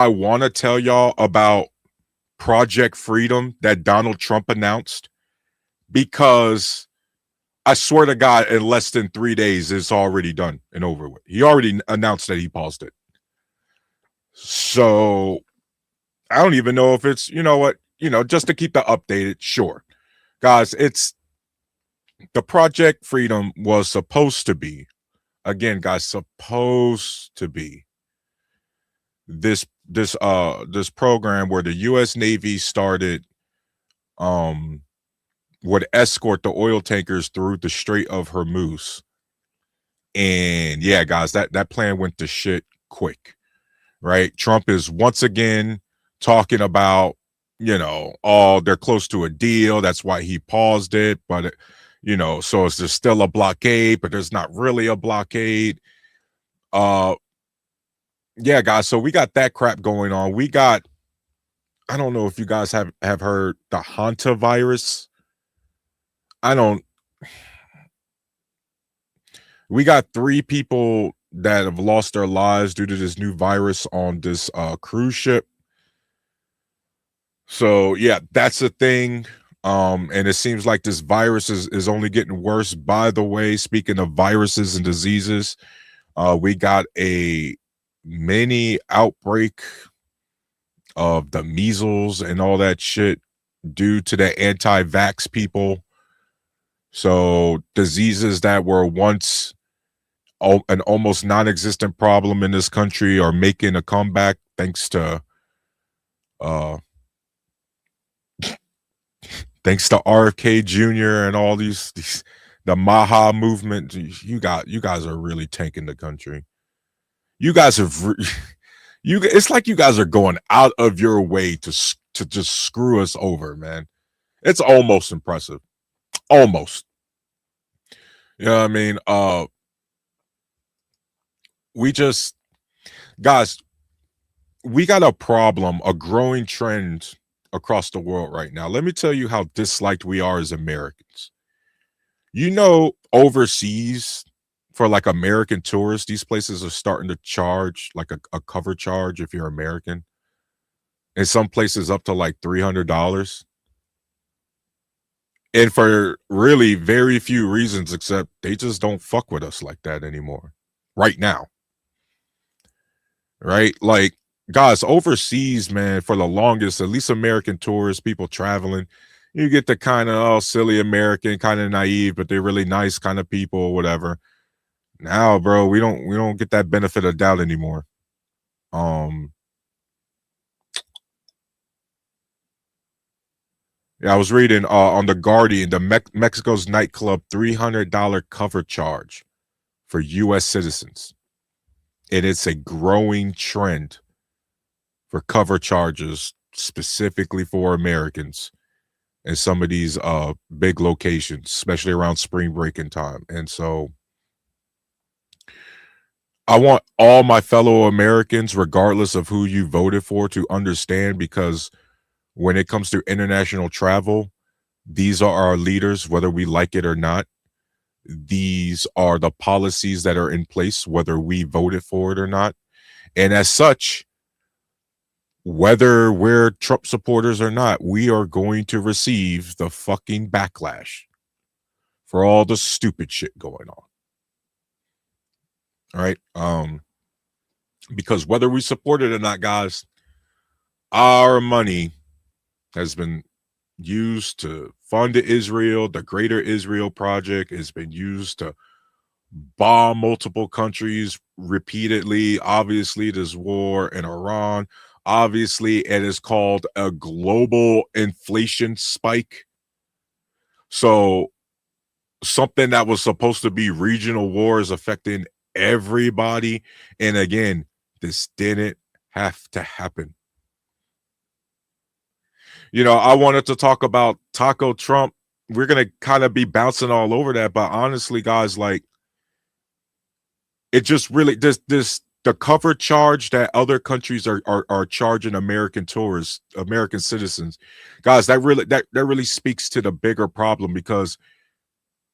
I want to tell y'all about Project Freedom that Donald Trump announced because I swear to God, in less than 3 days, it's already done and over with. He already announced that he paused it. So I don't even know if it's, you know what, just to keep the updated. Sure. Guys, it's the Project Freedom was supposed to be, again, guys, supposed to be this program where the US Navy started um would escort the oil tankers through the Strait of Hormuz. And yeah, guys, that plan went to shit quick, right? Trump is once again talking about, oh, they're close to a deal. That's why he paused it. But, so is there still a blockade, but there's not really a blockade. Uh, yeah, guys. So we got that crap going on. We got, I don't know if you guys have heard the Hanta virus. I don't, we got 3 people that have lost their lives due to this new virus on this cruise ship. So yeah, that's a thing. And it seems like this virus is only getting worse. By the way, speaking of viruses and diseases, we got a mini outbreak of the measles and all that shit due to the anti-vax people. So diseases that were once an almost non-existent problem in this country are making a comeback thanks to uh RFK Jr. and all these the Maha movement. You guys are really tanking the country. You guys have it's like you guys are going out of your way to just screw us over, man. It's almost impressive. Almost. You know what I mean? We just, guys, we got a problem, a growing trend across the world right now. Let me tell you how disliked we are as Americans. Overseas, for like American tourists, these places are starting to charge like a cover charge if you're American. In some places up to like $300. And for really very few reasons, except they just don't fuck with us like that anymore. Right now. Right? Like, guys, overseas, man, for the longest, at least American tourists, people traveling, you get the kind of silly American, kind of naive, but they're really nice kind of people or whatever. Now, bro, we don't get that benefit of doubt anymore. Yeah, I was reading on the Guardian, Mexico's nightclub $300 cover charge for U.S. citizens, and it's a growing trend for cover charges specifically for Americans in some of these big locations, especially around spring breaking time. And so I want all my fellow Americans, regardless of who you voted for, to understand, because when it comes to international travel, these are our leaders, whether we like it or not. These are the policies that are in place, whether we voted for it or not. And as such, whether we're Trump supporters or not, we are going to receive the fucking backlash for all the stupid shit going on. All right. Because whether we support it or not, guys, our money has been used to fund Israel. The Greater Israel Project has been used to bomb multiple countries repeatedly. Obviously, this war in Iran. Obviously, it is called a global inflation spike. So something that was supposed to be regional wars affecting everybody. And again, this didn't have to happen. I wanted to talk about Taco Trump. We're going to kind of be bouncing all over that. But honestly, guys, like, it just really, the cover charge that other countries are charging American tourists, American citizens, guys, that really speaks to the bigger problem, because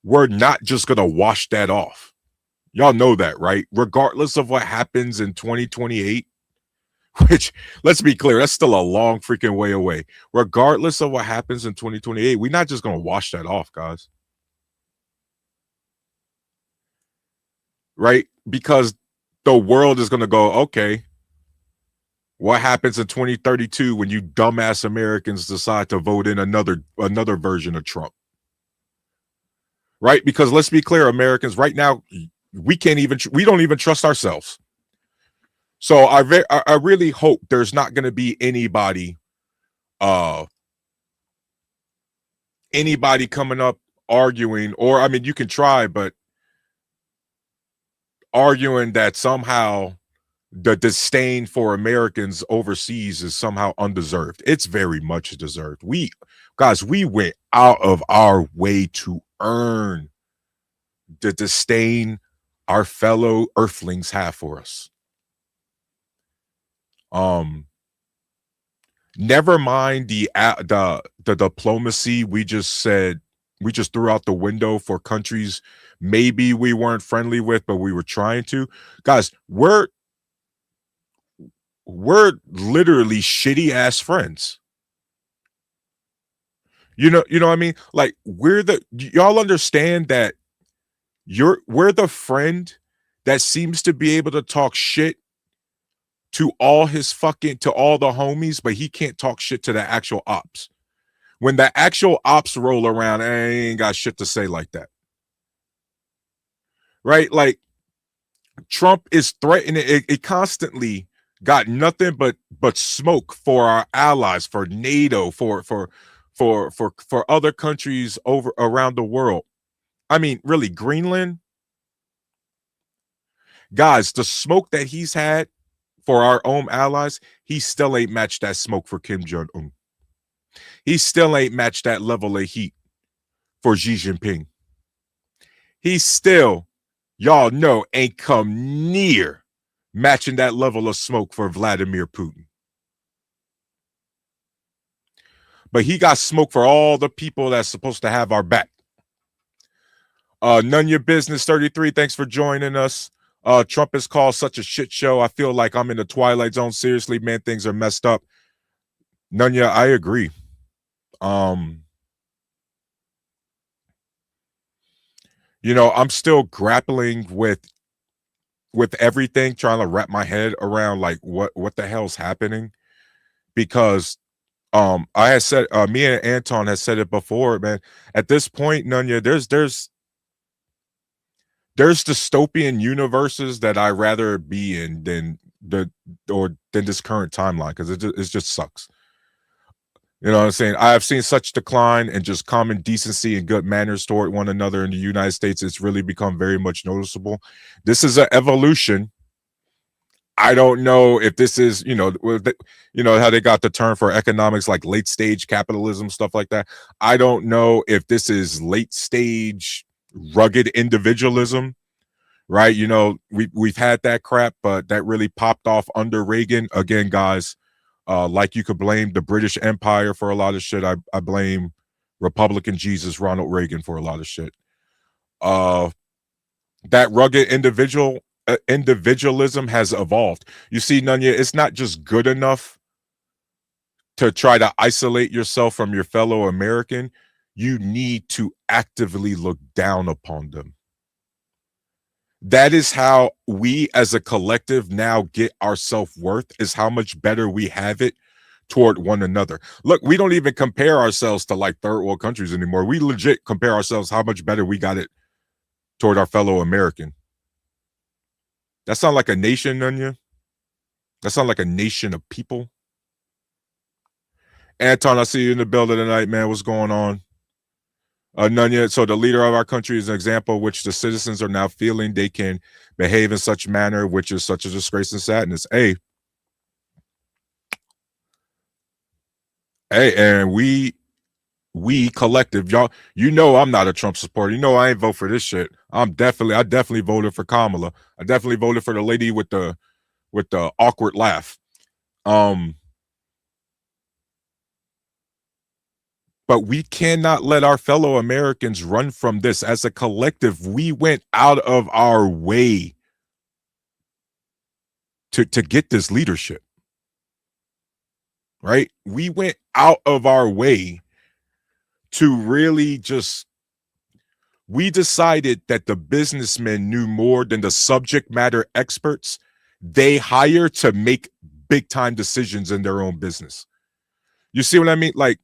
we're not just going to wash that off. Y'all know that, right? Regardless of what happens in 2028, which, let's be clear, that's still a long freaking way away. Regardless of what happens in 2028, we're not just going to wash that off, guys. Right? Because the world is going to go, okay, what happens in 2032 when you dumbass Americans decide to vote in another version of Trump? Right? Because let's be clear, Americans, right now, we don't even trust ourselves. So I really hope there's not going to be anybody coming up arguing, or I mean, you can try, but arguing that somehow the disdain for Americans overseas is somehow undeserved. It's very much deserved. We went out of our way to earn the disdain our fellow earthlings have for us. Never mind the diplomacy we just threw out the window for countries maybe we weren't friendly with, but we were trying to. Guys, we're literally shitty ass friends. You know what I mean? Like, y'all understand that we're the friend that seems to be able to talk shit to all the homies, but he can't talk shit to the actual ops. When the actual ops roll around, I ain't got shit to say like that. Right? Like, Trump is threatening it constantly got nothing but smoke for our allies, for NATO, for other countries over around the world. I mean, really, Greenland, guys, the smoke that he's had for our own allies, he still ain't matched that smoke for Kim Jong-un. He still ain't matched that level of heat for Xi Jinping. He still, y'all know, ain't come near matching that level of smoke for Vladimir Putin. But he got smoke for all the people that's supposed to have our back. None your business 33, thanks for joining us. Trump is called such a shit show. I feel like I'm in the Twilight Zone. Seriously, man, things are messed up. Nunya, I agree. You know, I'm still grappling with everything, trying to wrap my head around like what the hell's happening. Because I had said, me and Anton has said it before, man. At this point, Nunya, there's dystopian universes that I rather be in than this current timeline, because it just sucks. You know what I'm saying? I have seen such decline in just common decency and good manners toward one another in the United States. It's really become very much noticeable. This is an evolution. I don't know if this is, you know how they got the term for economics, like late stage capitalism, stuff like that. I don't know if this is late stage rugged individualism, right? You know, we've had that crap, but that really popped off under Reagan. Again, guys, like you could blame the British Empire for a lot of shit. I blame Republican Jesus Ronald Reagan for a lot of shit. That rugged individualism has evolved. You see, Nunya, it's not just good enough to try to isolate yourself from your fellow American. You need to actively look down upon them. That is how we as a collective now get our self-worth, is how much better we have it toward one another. Look, we don't even compare ourselves to like third world countries anymore. We legit compare ourselves how much better we got it toward our fellow American. That sound like a nation, Nunya? That sound like a nation of people? Anton, I see you in the building tonight, man. What's going on? Nunya, so the leader of our country is an example which the citizens are now feeling they can behave in such manner, which is such a disgrace and sadness. Hey, and we collective, y'all, you know I'm not a Trump supporter. You know I ain't vote for this shit. I definitely voted for Kamala. I definitely voted for the lady with the awkward laugh. But we cannot let our fellow Americans run from this. As a collective, we went out of our way to get this leadership. right? We went out of our way to really just, we decided that the businessmen knew more than the subject matter experts they hire to make big time decisions in their own business. You see what I mean? Like,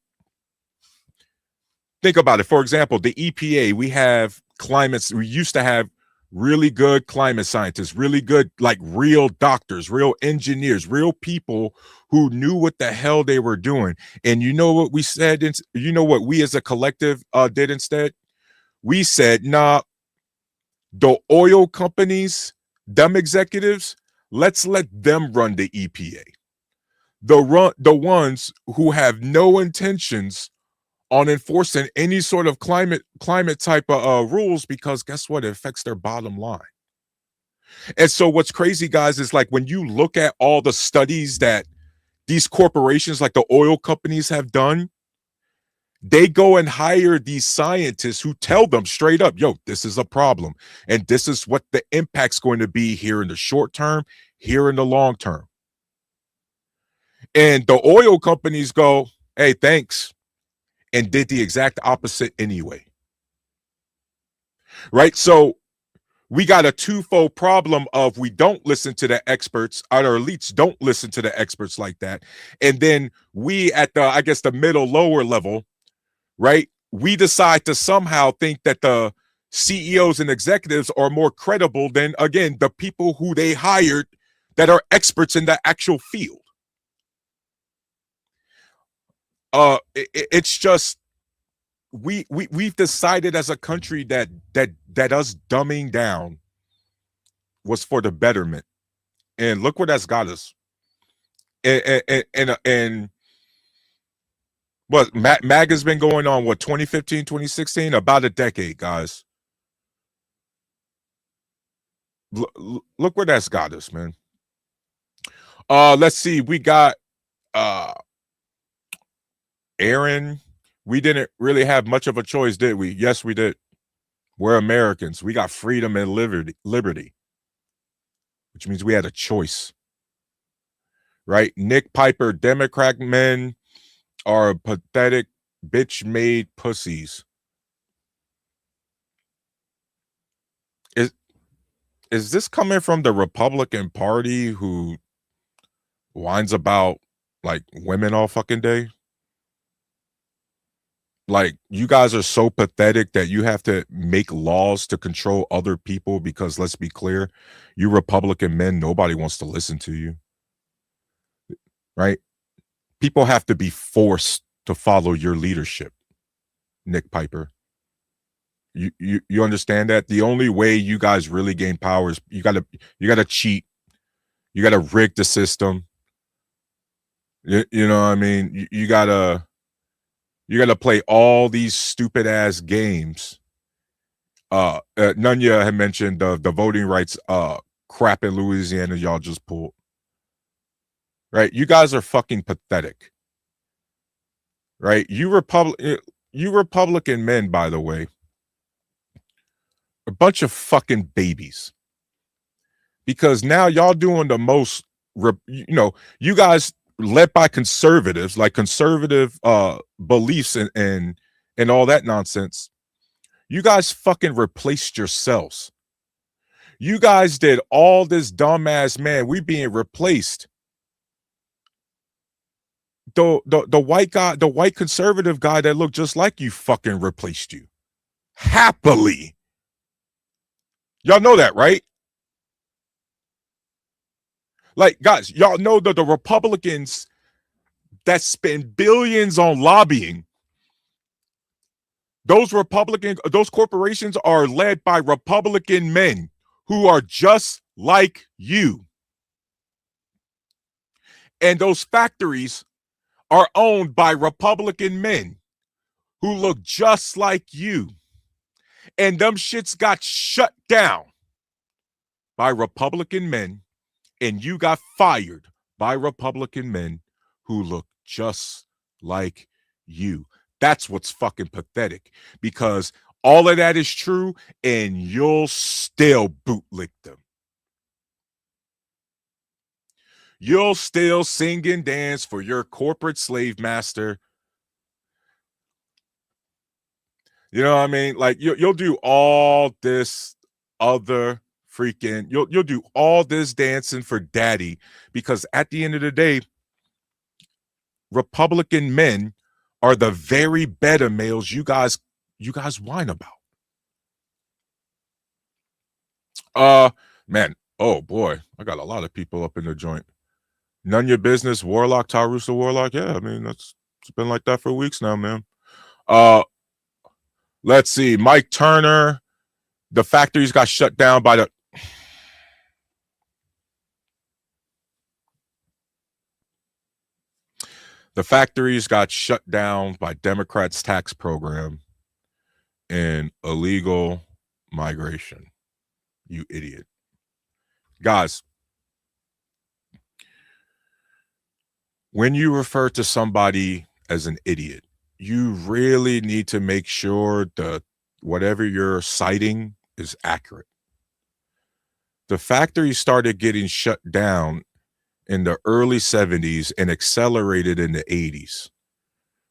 think about it. For example, the EPA, we have climates, we used to have really good climate scientists, really good, like real doctors, real engineers, real people who knew what the hell they were doing. And you know what we said? You know what we as a collective did instead? We said, nah, the oil companies, them executives, let's let them run the EPA. The ones who have no intentions on enforcing any sort of climate type of rules, because guess what? It affects their bottom line. And so what's crazy, guys, is like when you look at all the studies that these corporations like the oil companies have done, they go and hire these scientists who tell them straight up, yo, this is a problem. And this is what the impact's going to be here in the short term, here in the long term. And the oil companies go, hey, thanks, and did the exact opposite anyway. Right? So we got a twofold problem of we don't listen to the experts, our elites don't listen to the experts like that. And then we at the, I guess, the middle, lower level, right? We decide to somehow think that the CEOs and executives are more credible than, again, the people who they hired that are experts in the actual field. It's just, we've decided as a country that us dumbing down was for the betterment, and look where that's got us. And what MAG has been going on, what, 2015, 2016, about a decade, guys. Look where that's got us, man. Let's see, we got Aaron. We didn't really have much of a choice, did we? Yes, we did. We're Americans. We got freedom and liberty, which means we had a choice, right? Nick Piper, Democrat men are pathetic, bitch-made pussies. Is this coming from the Republican Party who whines about like women all fucking day? Like, you guys are so pathetic that you have to make laws to control other people because, let's be clear, you Republican men, nobody wants to listen to you, right? People have to be forced to follow your leadership, Nick Piper. You understand that? The only way you guys really gain power is you gotta cheat, you gotta rig the system. You know what I mean? You gotta play all these stupid ass games. Nunya had mentioned the voting rights crap in Louisiana y'all just pulled. Right? You guys are fucking pathetic. Right? You Republican men, by the way, a bunch of fucking babies. Because now y'all doing the most, you guys led by conservatives, like conservative beliefs and all that nonsense. You guys fucking replaced yourselves. You guys did all this dumbass, man. We being replaced. The white guy, the white conservative guy that looked just like you fucking replaced you. Happily. Y'all know that, right? Like, guys, y'all know that the Republicans that spend billions on lobbying, those corporations are led by Republican men who are just like you. And those factories are owned by Republican men who look just like you. And them shits got shut down by Republican men, and you got fired by Republican men who look just like you. That's what's fucking pathetic, because all of that is true and you'll still bootlick them. you'll still sing and dance for your corporate slave master. You know what I mean? Like you'll do all this other freaking you'll do all this dancing for daddy, because at the end of the day, Republican men are the very beta males you guys whine about. Man, oh boy, I got a lot of people up in the joint. None your business, Warlock, Tyrus the Warlock. Yeah, I mean it's been like that for weeks now, man. Let's see, Mike Turner. The factories got shut down by the factories got shut down by Democrats' tax program and illegal migration. You idiot. Guys, when you refer to somebody as an idiot, you really need to make sure that whatever you're citing is accurate. The factory started getting shut down in the early 70s and accelerated in the 80s,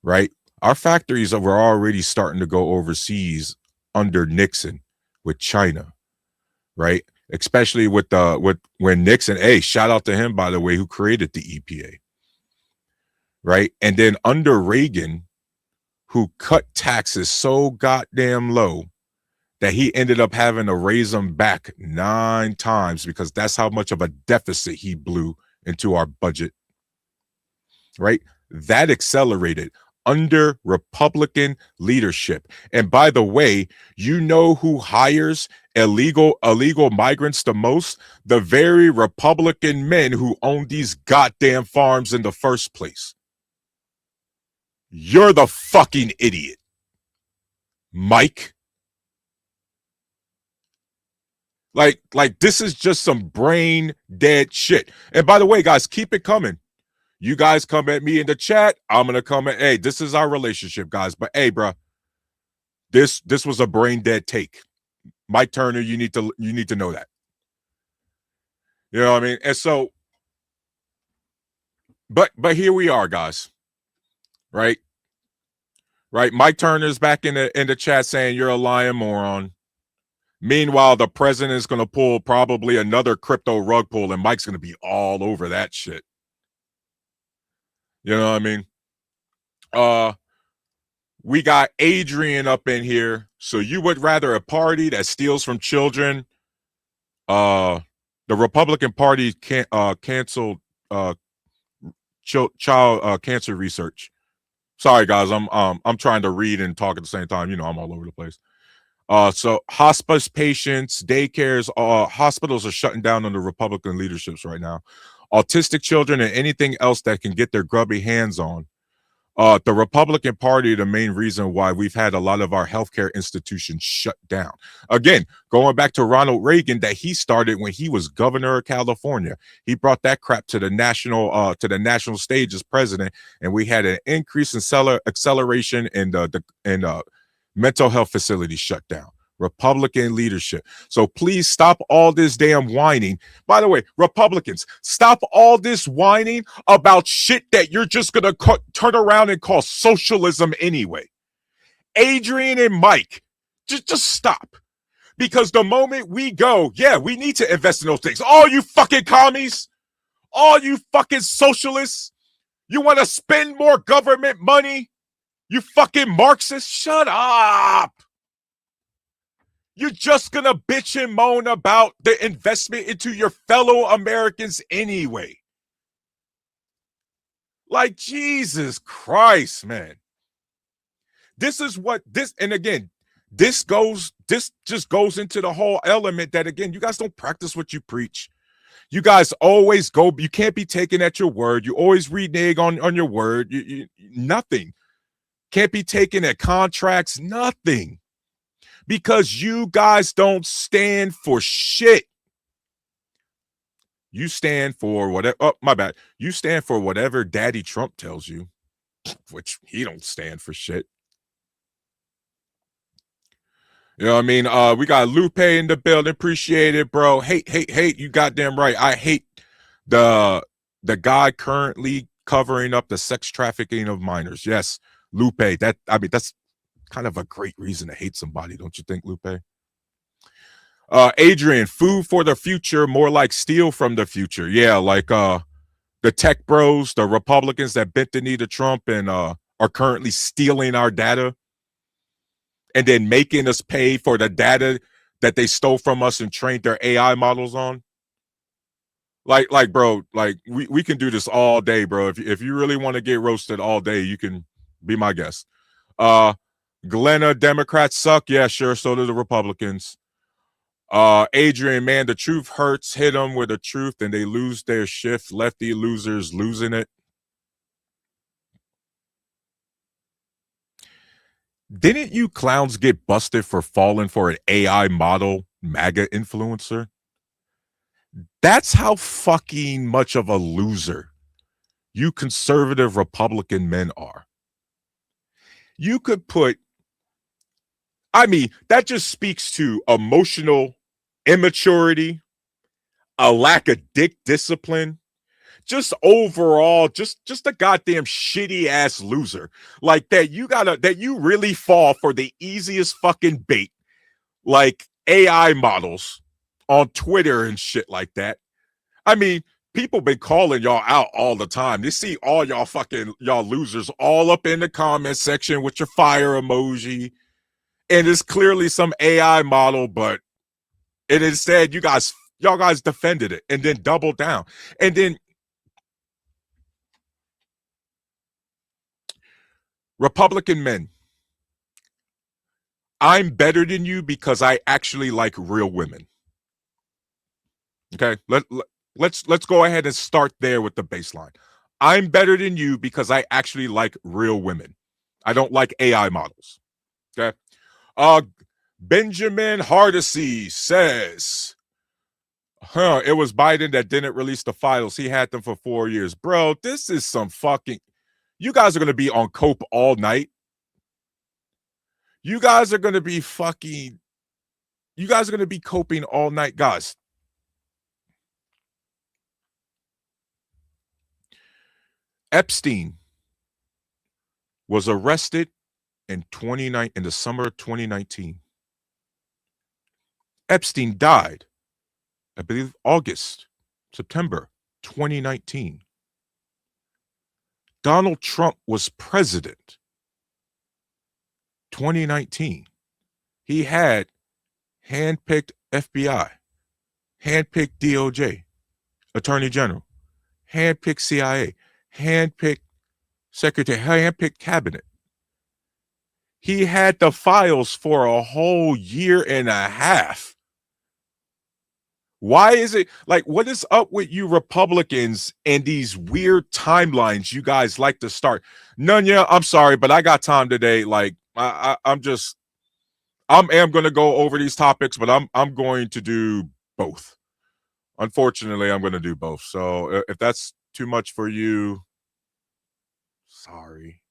right? Our factories were already starting to go overseas under Nixon with China, right? Especially with when Nixon, hey, shout out to him, by the way, who created the EPA, right? And then under Reagan, who cut taxes so goddamn low that he ended up having to raise them back 9 times, because that's how much of a deficit he blew into our budget, right? That accelerated under Republican leadership. And by the way, you know who hires illegal migrants the most? The very Republican men who own these goddamn farms in the first place. You're the fucking idiot, Mike. Like this is just some brain dead shit. And by the way, guys, keep it coming. You guys come at me in the chat, I'm gonna come at, hey, this is our relationship, guys. But hey, bro, this was a brain dead take. Mike Turner, you need to know that. You know what I mean? And so, but here we are, guys. Right? Right. Mike Turner's back in the chat saying you're a lying moron. Meanwhile, the president is going to pull probably another crypto rug pull, and Mike's going to be all over that shit. You know what I mean? We got Adrian up in here. So you would rather a party that steals from children? The Republican Party canceled child cancer research. Sorry, guys, I'm trying to read and talk at the same time. You know, I'm all over the place. So hospice patients, daycares, hospitals are shutting down under Republican leaderships right now. Autistic children and anything else that can get their grubby hands on. The Republican Party, the main reason why we've had a lot of our healthcare institutions shut down. Again, going back to Ronald Reagan, that he started when he was governor of California. He brought that crap to the national stage as president, and we had an increase in acceleration in the mental health facilities shut down. Republican leadership. So please stop all this damn whining. By the way, Republicans, stop all this whining about shit that you're just going to turn around and call socialism anyway. Adrian and Mike, just stop. Because the moment we go, yeah, we need to invest in those things. All you fucking commies, all you fucking socialists, you want to spend more government money? You fucking Marxists, shut up. You're just going to bitch and moan about the investment into your fellow Americans anyway. Like, Jesus Christ, man. This is what this, and again, this just goes into the whole element that, again, you guys don't practice what you preach. You guys always go, you can't be taken at your word. You always renege on your word. Nothing. Can't be taken at contracts, nothing. Because you guys don't stand for shit. You stand for whatever. Oh, my bad. You stand for whatever Daddy Trump tells you, which he don't stand for shit. You know what I mean? We got Lupe in the building. Appreciate it, bro. Hate. You goddamn right. I hate the The guy currently covering up the sex trafficking of minors. Yes, Lupe. That's kind of a great reason to hate somebody, don't you think, Lupe? Adrian, food for the future, more like steal from the future. Yeah, like the tech bros, the Republicans that bent the knee to Trump and are currently stealing our data and then making us pay for the data that they stole from us and trained their AI models on. Bro, like we can do this all day, bro. If you really want to get roasted all day, you can be my guest. Uh Glenna, Democrats suck. Yeah, sure. So do the Republicans. Adrian, man, the truth hurts. Hit them with the truth and they lose their shift. Lefty losers losing it. Didn't you clowns get busted for falling for an AI model MAGA influencer? That's how fucking much of a loser you conservative Republican men are. You could put, I mean, that just speaks to emotional immaturity, a lack of dick discipline, just overall, just a goddamn shitty ass loser. Like that you really fall for the easiest fucking bait, like AI models on Twitter and shit like that. I mean, people been calling y'all out all the time. They see all y'all losers all up in the comment section with your fire emoji. And it's clearly some AI model, but it instead y'all guys defended it and then doubled down. And then Republican men, I'm better than you because I actually like real women. Okay, let's go ahead and start there with the baseline. I'm better than you because I actually like real women. I don't like AI models. Okay. Uh Benjamin Hardesty says, it was Biden that didn't release the files. He had them for 4 years. Bro, this is some fucking, you guys are going to be on cope all night. You guys are going to be fucking, you guys are going to be coping all night, guys. Epstein was arrested in the summer of 2019. Epstein died, I believe, September 2019. Donald Trump was president 2019. He had handpicked FBI, handpicked DOJ, Attorney General, handpicked CIA, handpicked Secretary, handpicked cabinet. He had the files for a whole year and a half. Why is it like, what is up with you Republicans and these weird timelines you guys like to start? Nunya, I'm sorry, but I got time today. Like, I am going to go over these topics, but I'm going to do both. Unfortunately, I'm going to do both. So if that's too much for you, sorry.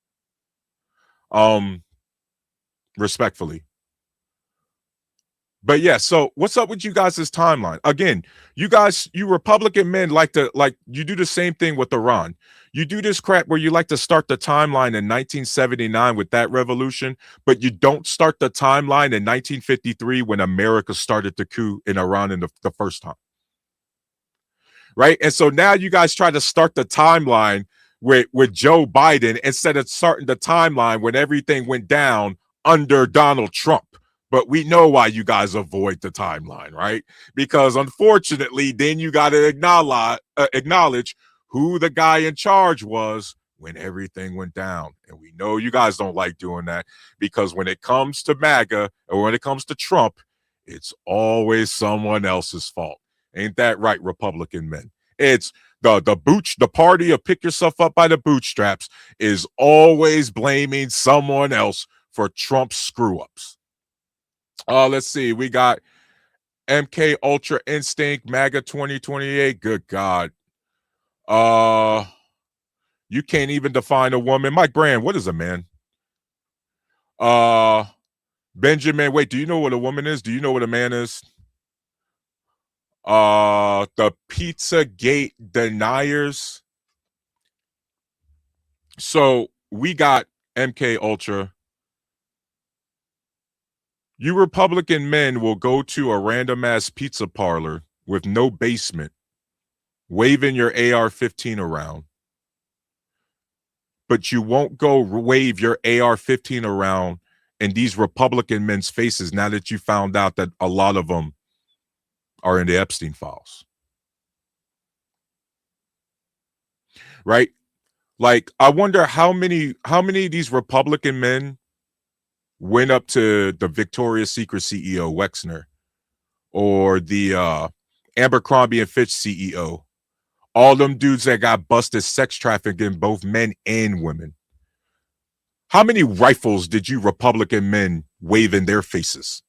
Respectfully. But yeah, so what's up with you guys' timeline? Again, you Republican men you do the same thing with Iran. You do this crap where you like to start the timeline in 1979 with that revolution, but you don't start the timeline in 1953 when America started the coup in Iran in the first time. Right? And so now you guys try to start the timeline with Joe Biden instead of starting the timeline when everything went down under Donald Trump. But we know why you guys avoid the timeline, right? Because unfortunately, then you got to acknowledge who the guy in charge was when everything went down. And we know you guys don't like doing that because when it comes to MAGA or when it comes to Trump, it's always someone else's fault. Ain't that right, Republican men? It's the party of pick yourself up by the bootstraps is always blaming someone else for Trump's screw-ups. Let's see. We got MK Ultra Instinct, MAGA 2028. Good God. You can't even define a woman. Mike Brand, what is a man? Benjamin, wait, do you know what a woman is? Do you know what a man is? The Pizzagate deniers. So we got MK Ultra. You Republican men will go to a random ass pizza parlor with no basement, waving your AR-15 around, but you won't go wave your AR-15 around in these Republican men's faces now that you found out that a lot of them are in the Epstein files, right? Like, I wonder how many of these Republican men went up to the Victoria's Secret CEO Wexner or the Abercrombie and Fitch CEO, all them dudes that got busted sex trafficking both men and women. How many rifles did you Republican men wave in their faces?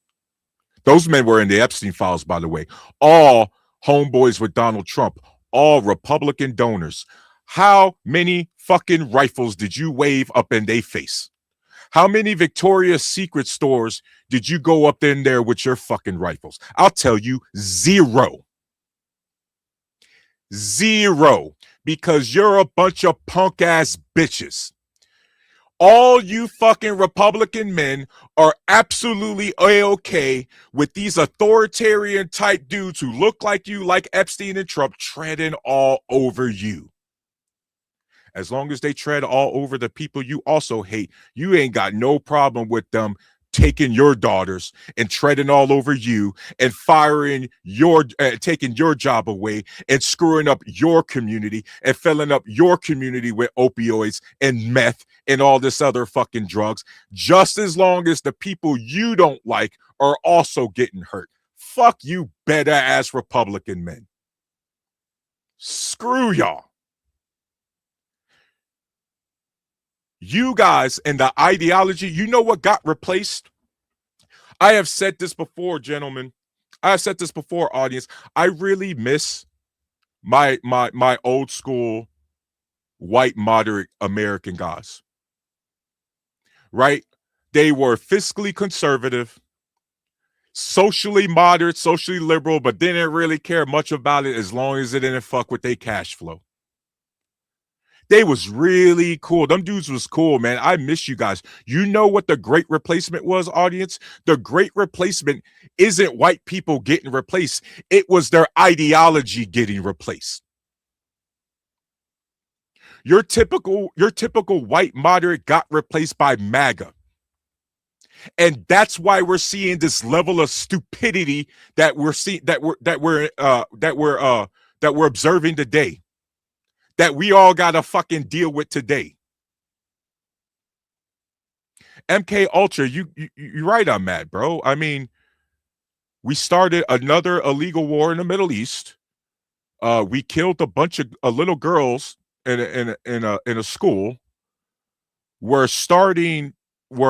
Those men were in the Epstein files, by the way. All homeboys with Donald Trump, all Republican donors. How many fucking rifles did you wave up in their face? How many Victoria's Secret stores did you go up in there with your fucking rifles? I'll tell you, zero. Zero. Because you're a bunch of punk ass bitches. All you fucking Republican men are absolutely A-okay with these authoritarian type dudes who look like you, like Epstein and Trump, treading all over you. As long as they tread all over the people you also hate, you ain't got no problem with them taking your daughters and treading all over you and firing your taking your job away and screwing up your community and filling up your community with opioids and meth and all this other fucking drugs, just as long as the people you don't like are also getting hurt. Fuck you, better ass Republican men. Screw y'all. You guys and the ideology, you know what got replaced? I have said this before, gentlemen. I have said this before, audience. I really miss my old school white moderate American guys. Right? They were fiscally conservative, socially moderate, socially liberal, but didn't really care much about it as long as it didn't fuck with their cash flow. They was really cool. Them dudes was cool, man. I miss you guys. You know what the great replacement was, audience? The great replacement isn't white people getting replaced. It was their ideology getting replaced. Your typical white moderate got replaced by MAGA. And that's why we're seeing this level of stupidity that we're seeing that we're observing today. That we all got to fucking deal with today. MK Ultra, you're right on that, bro. I mean, we started another illegal war in the Middle East. We killed a bunch of little girls in a school. We're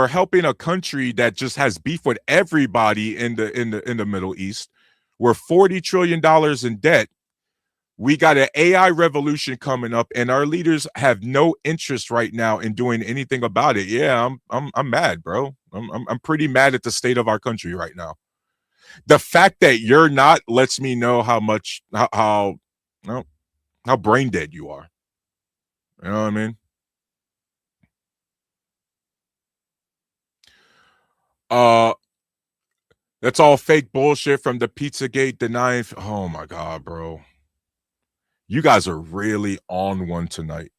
helping a country that just has beef with everybody in the Middle East. We're $40 trillion in debt. We got an AI revolution coming up, and our leaders have no interest right now in doing anything about it. Yeah, I'm mad, bro. I'm pretty mad at the state of our country right now. The fact that you're not lets me know how brain dead you are. You know what I mean? Uh, that's all fake bullshit from the Pizzagate denying. Oh my god, bro. You guys are really on one tonight.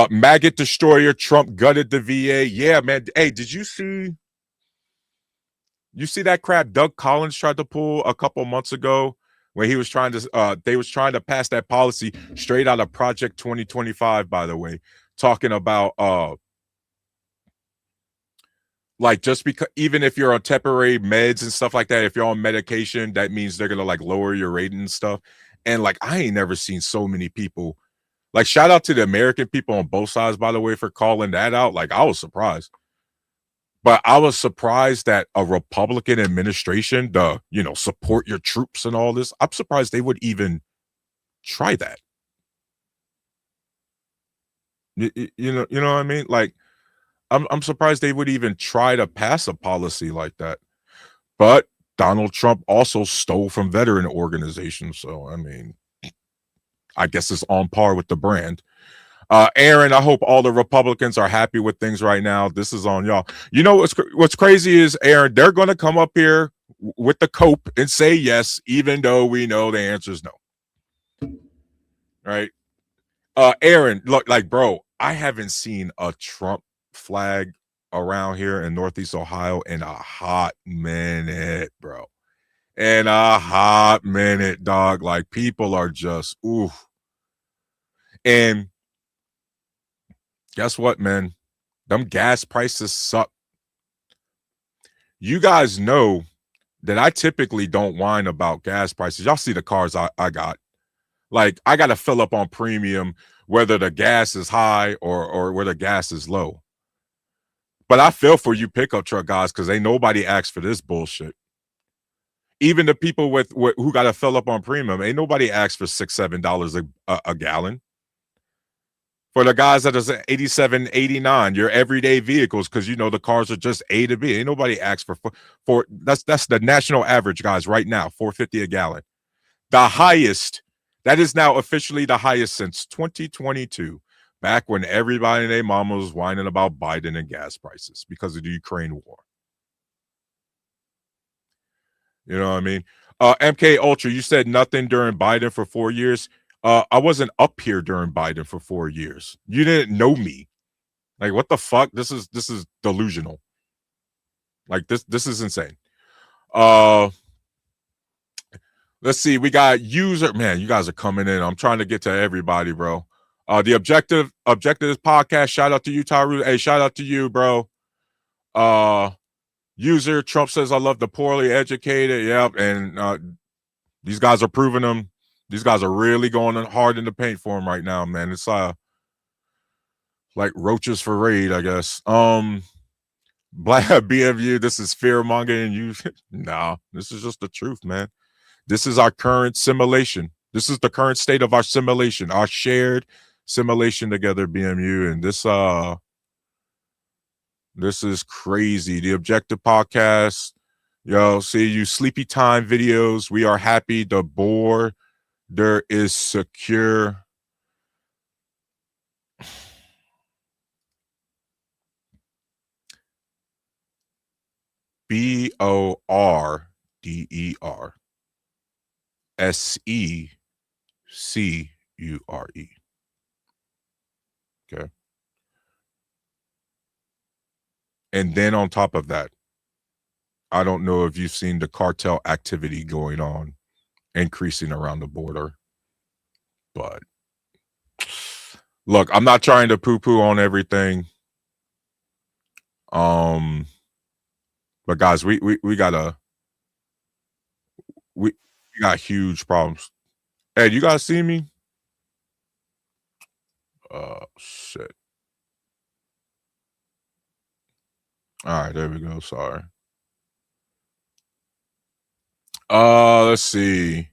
Maggot destroyer, Trump gutted the VA. Yeah, man. Hey, did you see that crap Doug Collins tried to pull a couple months ago when he was trying to they was trying to pass that policy straight out of Project 2025, by the way, talking about like, just because, even if you're on temporary meds and stuff like that, if you're on medication, that means they're gonna like lower your rating and stuff. And like, I ain't never seen so many people. Like, shout out to the American people on both sides, by the way, for calling that out. Like, I was surprised. But I was surprised that a Republican administration, support your troops and all this. I'm surprised they would even try that. You know what I mean? Like, I'm surprised they would even try to pass a policy like that. But Donald Trump also stole from veteran organizations. So, I mean, I guess it's on par with the brand. Aaron, I hope all the Republicans are happy with things right now. This is on y'all. You know what's crazy is, Aaron, they're going to come up here with the cope and say yes, even though we know the answer is no. Right? Aaron, look, like, bro, I haven't seen a Trump flag around here in Northeast Ohio in a hot minute, bro. In a hot minute, dog. Like, people are just, ooh. And guess what, man? Them gas prices suck. You guys know that I typically don't whine about gas prices. Y'all see the cars I got. Like, I got to fill up on premium, whether the gas is high or whether gas is low. But I feel for you pickup truck guys because ain't nobody asked for this bullshit. Even the people with who got to fill up on premium, ain't nobody asked for $6-7 a gallon. For the guys that is 87, 89, your everyday vehicles, because you know the cars are just A to B. Ain't nobody asked for that's the national average, guys, right now, $4.50 a gallon. The highest, that is now officially the highest since 2022, back when everybody and their mama was whining about Biden and gas prices because of the Ukraine war. You know what I mean? MK Ultra, you said nothing during Biden for 4 years. I wasn't up here during Biden for 4 years. You didn't know me. Like, what the fuck? This is delusional. Like, this is insane. Let's see. We got user. Man, you guys are coming in. I'm trying to get to everybody, bro. The objective podcast. Shout out to you, Tyru. Hey, shout out to you, bro. User Trump says I love the poorly educated. Yep, and these guys are proving them. These guys are really going hard in the paint for him right now, man. It's like roaches for raid, I guess. Black BFU, this is fear mongering. You nah, this is just the truth, man. This is our current simulation. This is the current state of our simulation, our shared simulation together, BMU. And this is crazy. The Objective Podcast. Yo, see you sleepy time videos. We are happy. The border is secure. BORDER SECURE. Okay. And then on top of that, I don't know if you've seen the cartel activity going on, increasing around the border. But look, I'm not trying to poo-poo on everything. But guys, we got huge problems. Ed, you guys see me? Shit. All right, there we go. Sorry. Let's see.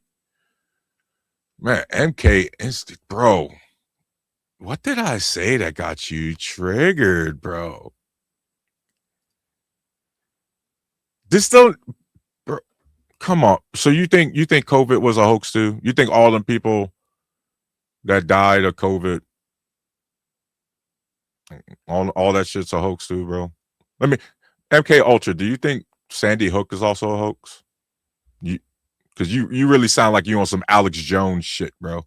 Man, MK Instant, bro. What did I say that got you triggered, bro? This don't, bro, come on. So you think COVID was a hoax too? You think all them people that died of COVID, all that shit's a hoax too, bro? Let me, MK Ultra, do you think Sandy Hook is also a hoax? Because you really sound like you on some Alex Jones shit, bro.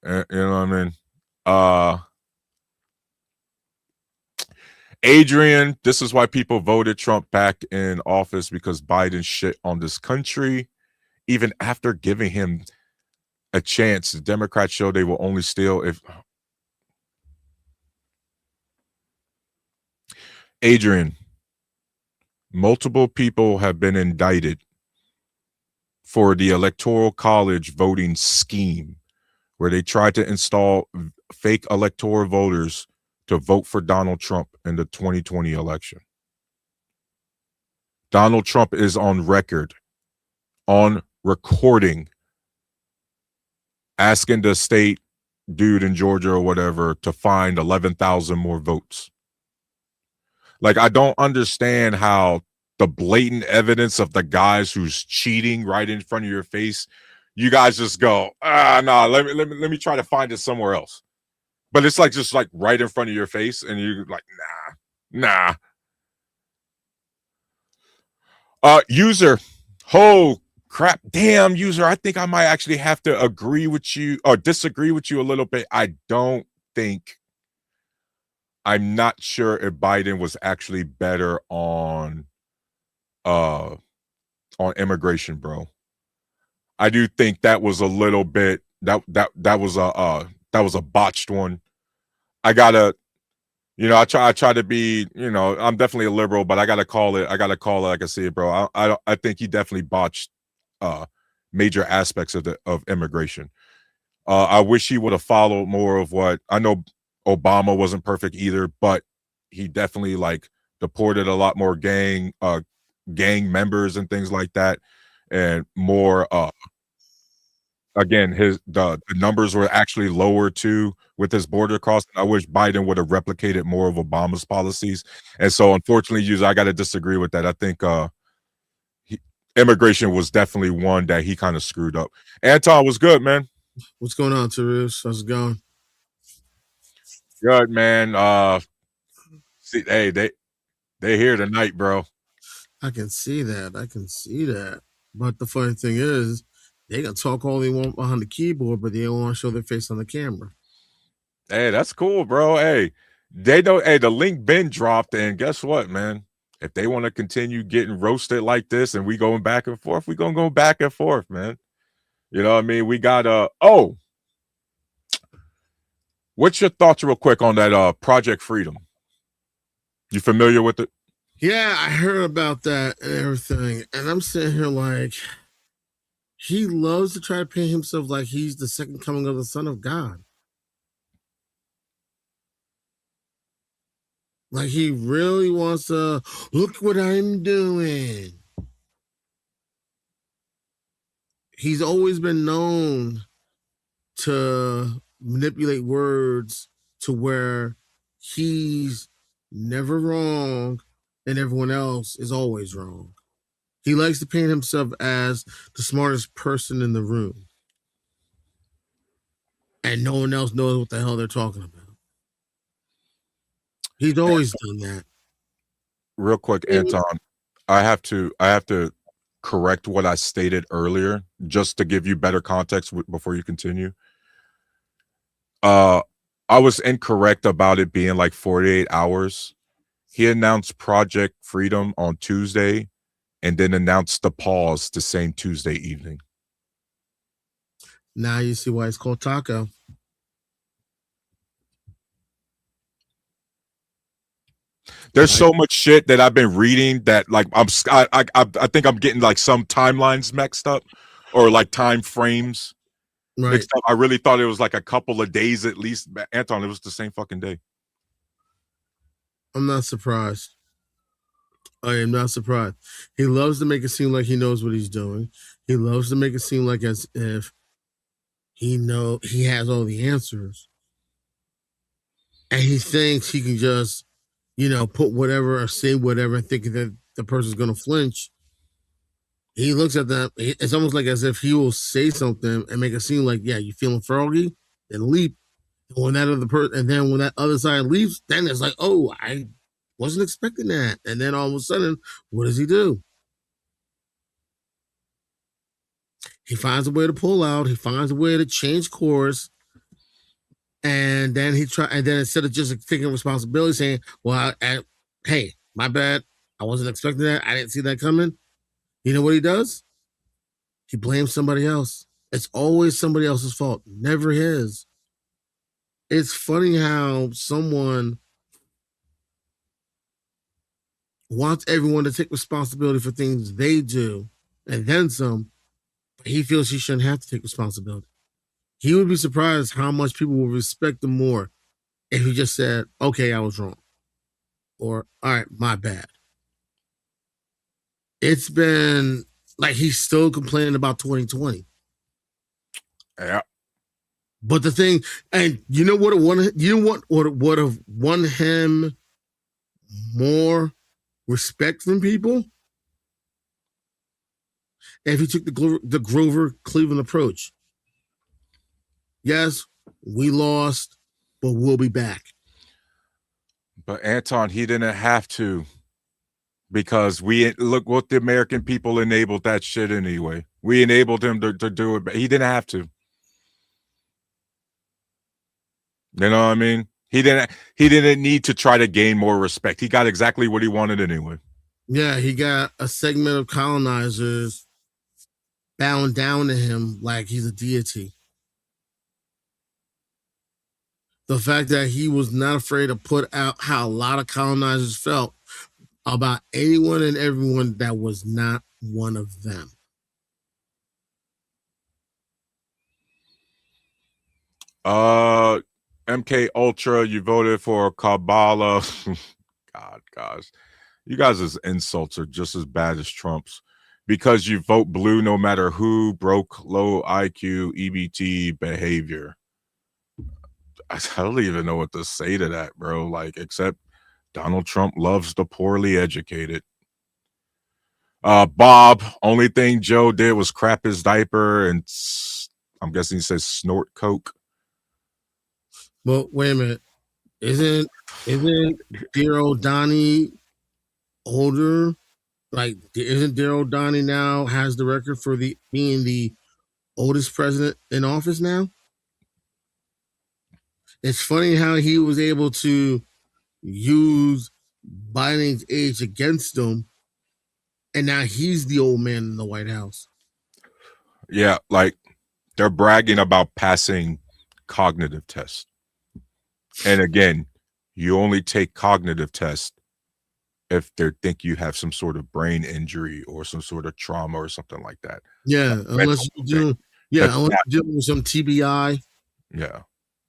You know what I mean? Adrian, this is why people voted Trump back in office, because Biden shit on this country. Even after giving him a chance, the Democrats show they will only steal if... Adrian, multiple people have been indicted for the Electoral College voting scheme, where they tried to install fake electoral voters to vote for Donald Trump in the 2020 election. Donald Trump is on record, on recording, asking the state dude in Georgia or whatever to find 11,000 more votes. Like, I don't understand how the blatant evidence of the guys who's cheating right in front of your face, you guys just go, nah, let me try to find it somewhere else. But it's like just like right in front of your face, and you're like, nah. User, oh crap, damn user. I think I might actually have to agree with you or disagree with you a little bit. I'm not sure if Biden was actually better uh on immigration, bro. I do think that was a little bit that was a botched one. I gotta, I try to be, I'm definitely a liberal, but I gotta call it like I see it, bro. I think he definitely botched uh major aspects of immigration. I wish he would have followed more of what I know. Obama wasn't perfect either, but he definitely like deported a lot more gang members and things like that, and more again, the numbers were actually lower too with his border crossing. I wish Biden would have replicated more of Obama's policies. And so unfortunately, I gotta disagree with that. I think he, immigration was definitely one that he kind of screwed up. Anton was good, man. What's going on, Tarus? How's it going? Good, man. See, hey, they here tonight, bro. I can see that. I can see that. But the funny thing is, they can talk all they want behind the keyboard, but they don't want to show their face on the camera. Hey, that's cool, bro. Hey, they don't. Hey, the link been dropped, and guess what, man? If they want to continue getting roasted like this, and we going back and forth, we gonna go back and forth, man. You know what I mean? We got oh, what's your thoughts real quick on that Project Freedom? You familiar with it? Yeah, I heard about that and everything. And I'm sitting here like, he loves to try to paint himself like he's the second coming of the Son of God. Like he really wants to look what I'm doing. He's always been known to manipulate words to where he's never wrong and everyone else is always wrong. He likes to paint himself as the smartest person in the room, and no one else knows what the hell they're talking about. He's always done that. Real quick, Anton, I have to correct what I stated earlier, just to give you better context before you continue. Uh, I was incorrect about it being like 48 hours. He announced Project Freedom on Tuesday, and then announced the pause the same Tuesday evening. Now you see why it's called Taco. There's so much shit that I've been reading that like I think I'm getting like some timelines mixed up, or like time frames Right. mixed up. I really thought it was like a couple of days at least. Anton, it was the same fucking day. I'm not surprised. I am not surprised. He loves to make it seem like he knows what he's doing. He loves to make it seem like as if he has all the answers. And he thinks he can just, put whatever or say whatever and thinking that the person's gonna flinch. He looks at them, it's almost like as if he will say something and make it seem like, yeah, you feeling froggy, then leap. And when that other person, and then when that other side leaves, then it's like, oh, I wasn't expecting that. And then all of a sudden, what does he do? He finds a way to pull out. He finds a way to change course, and then and then instead of just taking responsibility, saying, "Well, hey, my bad. I wasn't expecting that. I didn't see that coming." You know what he does? He blames somebody else. It's always somebody else's fault, never his. It's funny how someone wants everyone to take responsibility for things they do, and then some. But he feels he shouldn't have to take responsibility. He would be surprised how much people will respect him more if he just said, "Okay, I was wrong," or "All right, my bad." It's been like he's still complaining about 2020. Yeah. But the thing, and you know what? What would have won him more respect from people? if he took the Grover Cleveland approach. Yes, we lost, but we'll be back. But Anton, he didn't have to, because we look what the American people enabled that shit anyway. We enabled him to do it, but he didn't have to. You know what I mean? He didn't need to try to gain more respect. He got exactly what he wanted anyway. Yeah, he got a segment of colonizers bowing down to him like he's a deity. The fact that he was not afraid to put out how a lot of colonizers felt about anyone and everyone that was not one of them. MK Ultra, you voted for Kabbalah. God, gosh. You guys' insults are just as bad as Trump's. Because you vote blue no matter who, broke, low IQ, EBT behavior. I don't even know what to say to that, bro. Like, except Donald Trump loves the poorly educated. Bob, only thing Joe did was crap his diaper and I'm guessing he says snort coke. Well, wait a minute. Isn't dear old Donnie older? Like, isn't dear old Donnie now has the record for being the oldest president in office now? It's funny how he was able to use Biden's age against him, and now he's the old man in the White House. Yeah, like they're bragging about passing cognitive tests. And again, you only take cognitive tests if they think you have some sort of brain injury or some sort of trauma or something like that. Yeah, unless you're dealing with some TBI. Yeah.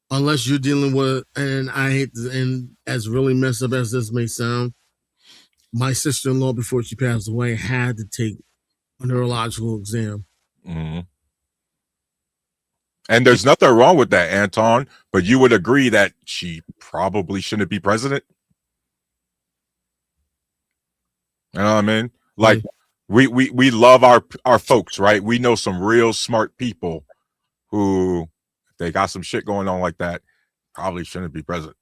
Unless you're dealing with, and I hate this, and as really messed up as this may sound, my sister-in-law before she passed away had to take a neurological exam. Mm-hmm. And there's nothing wrong with that, Anton, but you would agree that she probably shouldn't be president? You know what I mean? Like, we love our folks, right? We know some real smart people who, if they got some shit going on like that, probably shouldn't be president.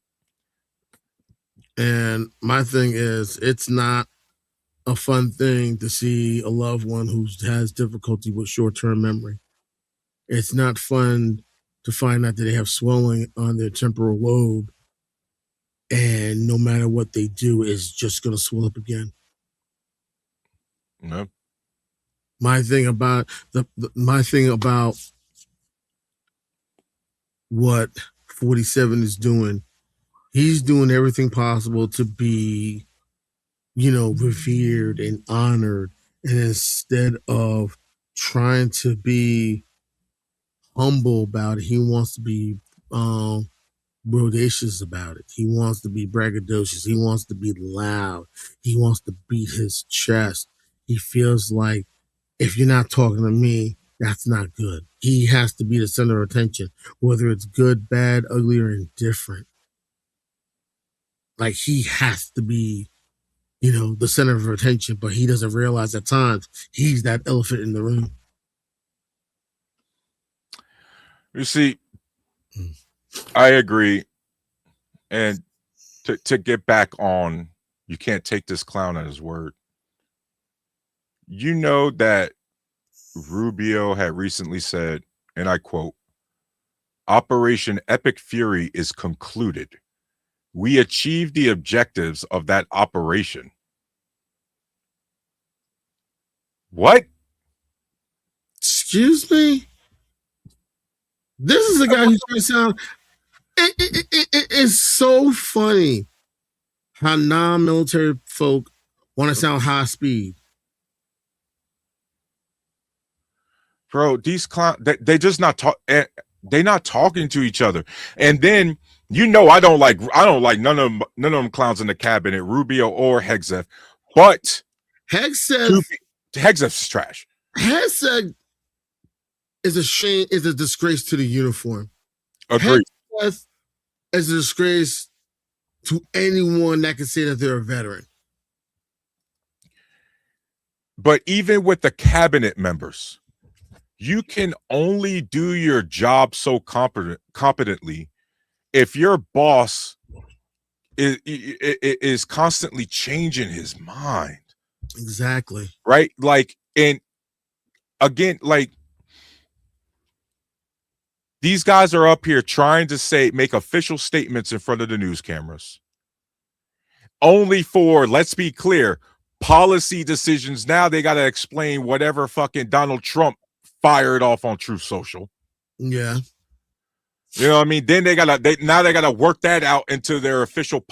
And my thing is, it's not a fun thing to see a loved one who has difficulty with short-term memory. It's not fun to find out that they have swelling on their temporal lobe, and no matter what they do, it's just going to swell up again. No. My thing about what 47 is doing, he's doing everything possible to be, revered and honored, and instead of trying to be humble about it, he wants to be bodacious about it. He wants to be braggadocious. He wants to be loud. He wants to beat his chest. He feels like, if you're not talking to me, that's not good. He has to be the center of attention, whether it's good, bad, ugly, or indifferent. Like, he has to be, the center of attention, but he doesn't realize at times he's that elephant in the room. You see, I agree. And to get back on, you can't take this clown at his word. You know that Rubio had recently said, and I quote, Operation Epic Fury is concluded. We achieved the objectives of that operation. What? Excuse me? This is a guy who's trying to sound. It's so funny how non-military folk want to sound high speed. Bro, these clowns, they just not talk. They're not talking to each other. And then I don't like none of them clowns in the cabinet, Rubio or Hegseth. But Hegseth's trash. Hegseth is a shame, is a disgrace to the uniform. Agreed. Hegseth is a disgrace to anyone that can say that they're a veteran. But even with the cabinet members, you can only do your job so competently if your boss is constantly changing his mind, Exactly. right? Like, and again, like, these guys are up here trying to make official statements in front of the news cameras, only for, let's be clear, policy decisions. Now they got to explain whatever fucking Donald Trump fired off on Truth Social. Yeah. You know what I mean? Then they gotta work that out into their official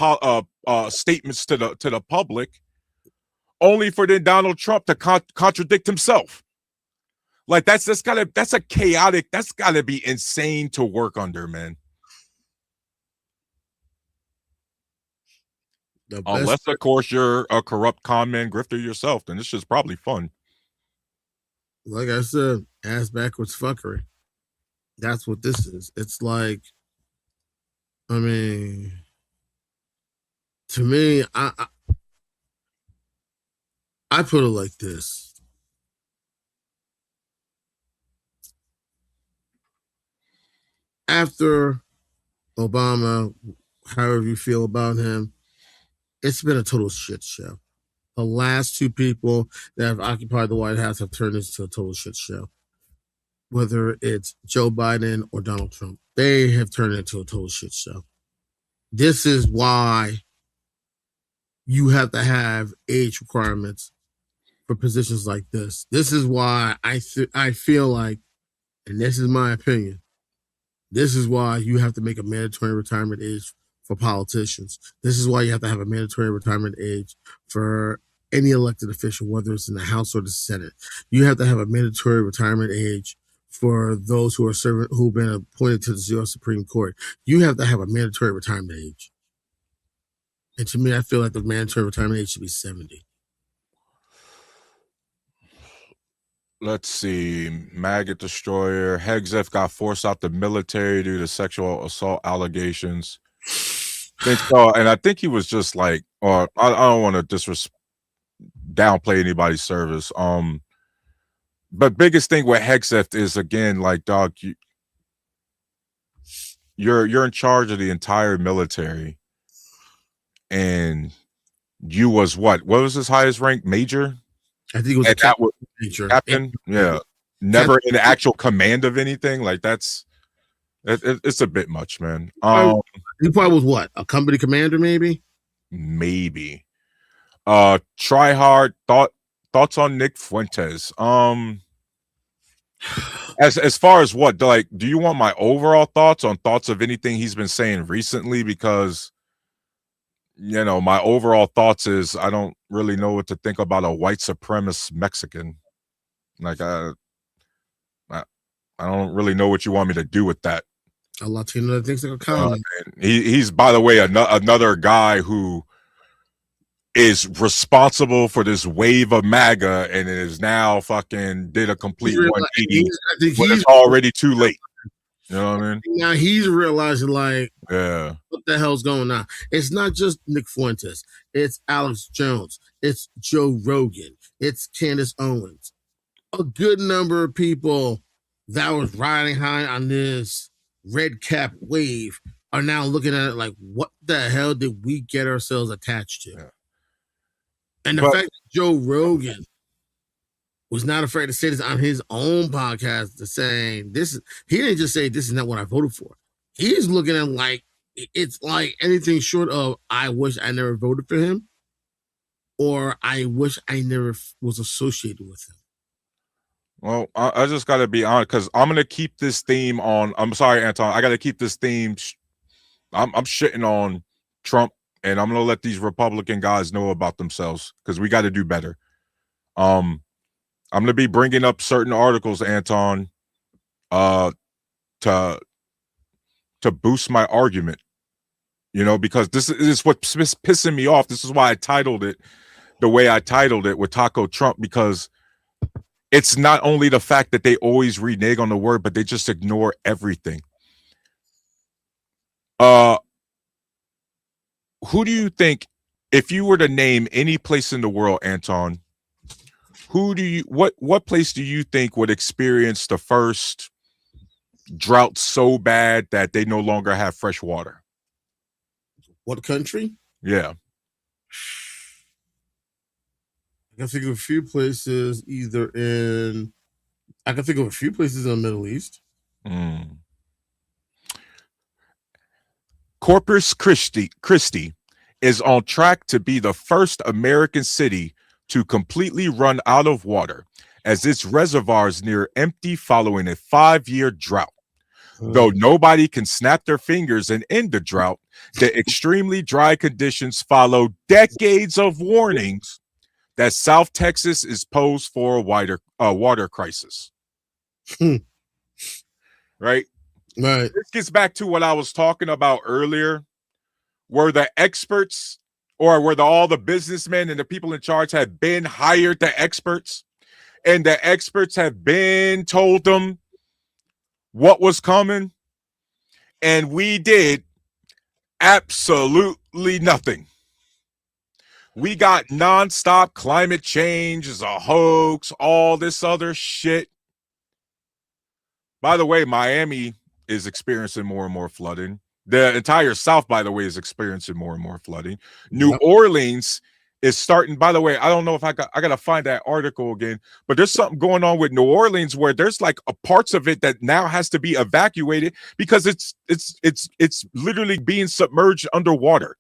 statements to the public, only for then Donald Trump to contradict himself. Like that's gotta be insane to work under, man. Unless, of course, you're a corrupt con man grifter yourself, then this shit's probably fun. Like I said, ass backwards fuckery. That's what this is. It's like, I mean, to me, I put it like this. After Obama, however you feel about him, it's been a total shit show. The last two people that have occupied the White House have turned into a total shit show. Whether it's Joe Biden or Donald Trump, they have turned into a total shit show. This is why you have to have age requirements for positions like this. This is why I feel like, and this is my opinion, this is why you have to make a mandatory retirement age for politicians. This is why you have to have a mandatory retirement age for any elected official, whether it's in the House or the Senate. You have to have a mandatory retirement age for those who are serving, who've been appointed to the U.S. Supreme Court. You have to have a mandatory retirement age. And to me, I feel like the mandatory retirement age should be 70. Let's see. Maggot Destroyer. Hegseth got forced out the military due to sexual assault allegations. And I think he was just like, or I don't want to downplay anybody's service. But biggest thing with Hegseth is, again, like, dog, you're in charge of the entire military, and you was what was his highest rank? Major? I think it was a captain. Yeah, never in actual command of anything. Like it's a bit much, man. He probably was what, a company commander, maybe. Try hard. Thoughts on Nick Fuentes. As far as what, like, do you want my overall thoughts of anything he's been saying recently? Because, you know, my overall thoughts is I don't really know what to think about a white supremacist Mexican. Like, I don't really know what you want me to do with that. A Latino that thinks like a colony. He's, by the way, another guy who is responsible for this wave of MAGA and is now fucking did a complete 180. But it's already too late. You know what I mean? Now he's realizing, like, yeah, what the hell's going on? It's not just Nick Fuentes. It's Alex Jones. It's Joe Rogan. It's Candace Owens. A good number of people that was riding high on this red cap wave are now looking at it like, what the hell did we get ourselves attached to? Yeah. And the fact that Joe Rogan was not afraid to say this on his own podcast, to saying he didn't just say this is not what I voted for. He's looking at like, it's like anything short of I wish I never voted for him, or I wish I never was associated with him. Well, I just got to be honest, because I'm going to keep this theme on. I'm sorry, Anton. I got to keep this theme. I'm shitting on Trump, and I'm going to let these Republican guys know about themselves, because we got to do better. I'm going to be bringing up certain articles, Anton, to boost my argument, you know, because this is what's pissing me off. This is why I titled it the way I titled it with Taco Trump, because it's not only the fact that they always renege on the word, but they just ignore everything. Who do you think, if you were to name any place in the world, Anton, What place do you think would experience the first drought so bad that they no longer have fresh water? What country? Yeah. I can think of a few places either in I can think of a few places in the Middle East. Mm. Corpus Christi is on track to be the first American city to completely run out of water, as its reservoirs near empty following a 5-year drought. Though nobody can snap their fingers and end the drought, the extremely dry conditions follow decades of warnings that South Texas is posed for a water crisis. Right? Right. This gets back to what I was talking about earlier. Were the experts or were all the businessmen and the people in charge have been hired the experts, and the experts have been told them what was coming, and we did absolutely nothing. We got nonstop climate change is a hoax, all this other shit. By the way, Miami is experiencing more and more flooding. The entire South, by the way, is experiencing more and more flooding. New Orleans is starting. By the way, I don't know if I gotta find that article again, but there's something going on with New Orleans where there's like a parts of it that now has to be evacuated because it's literally being submerged underwater.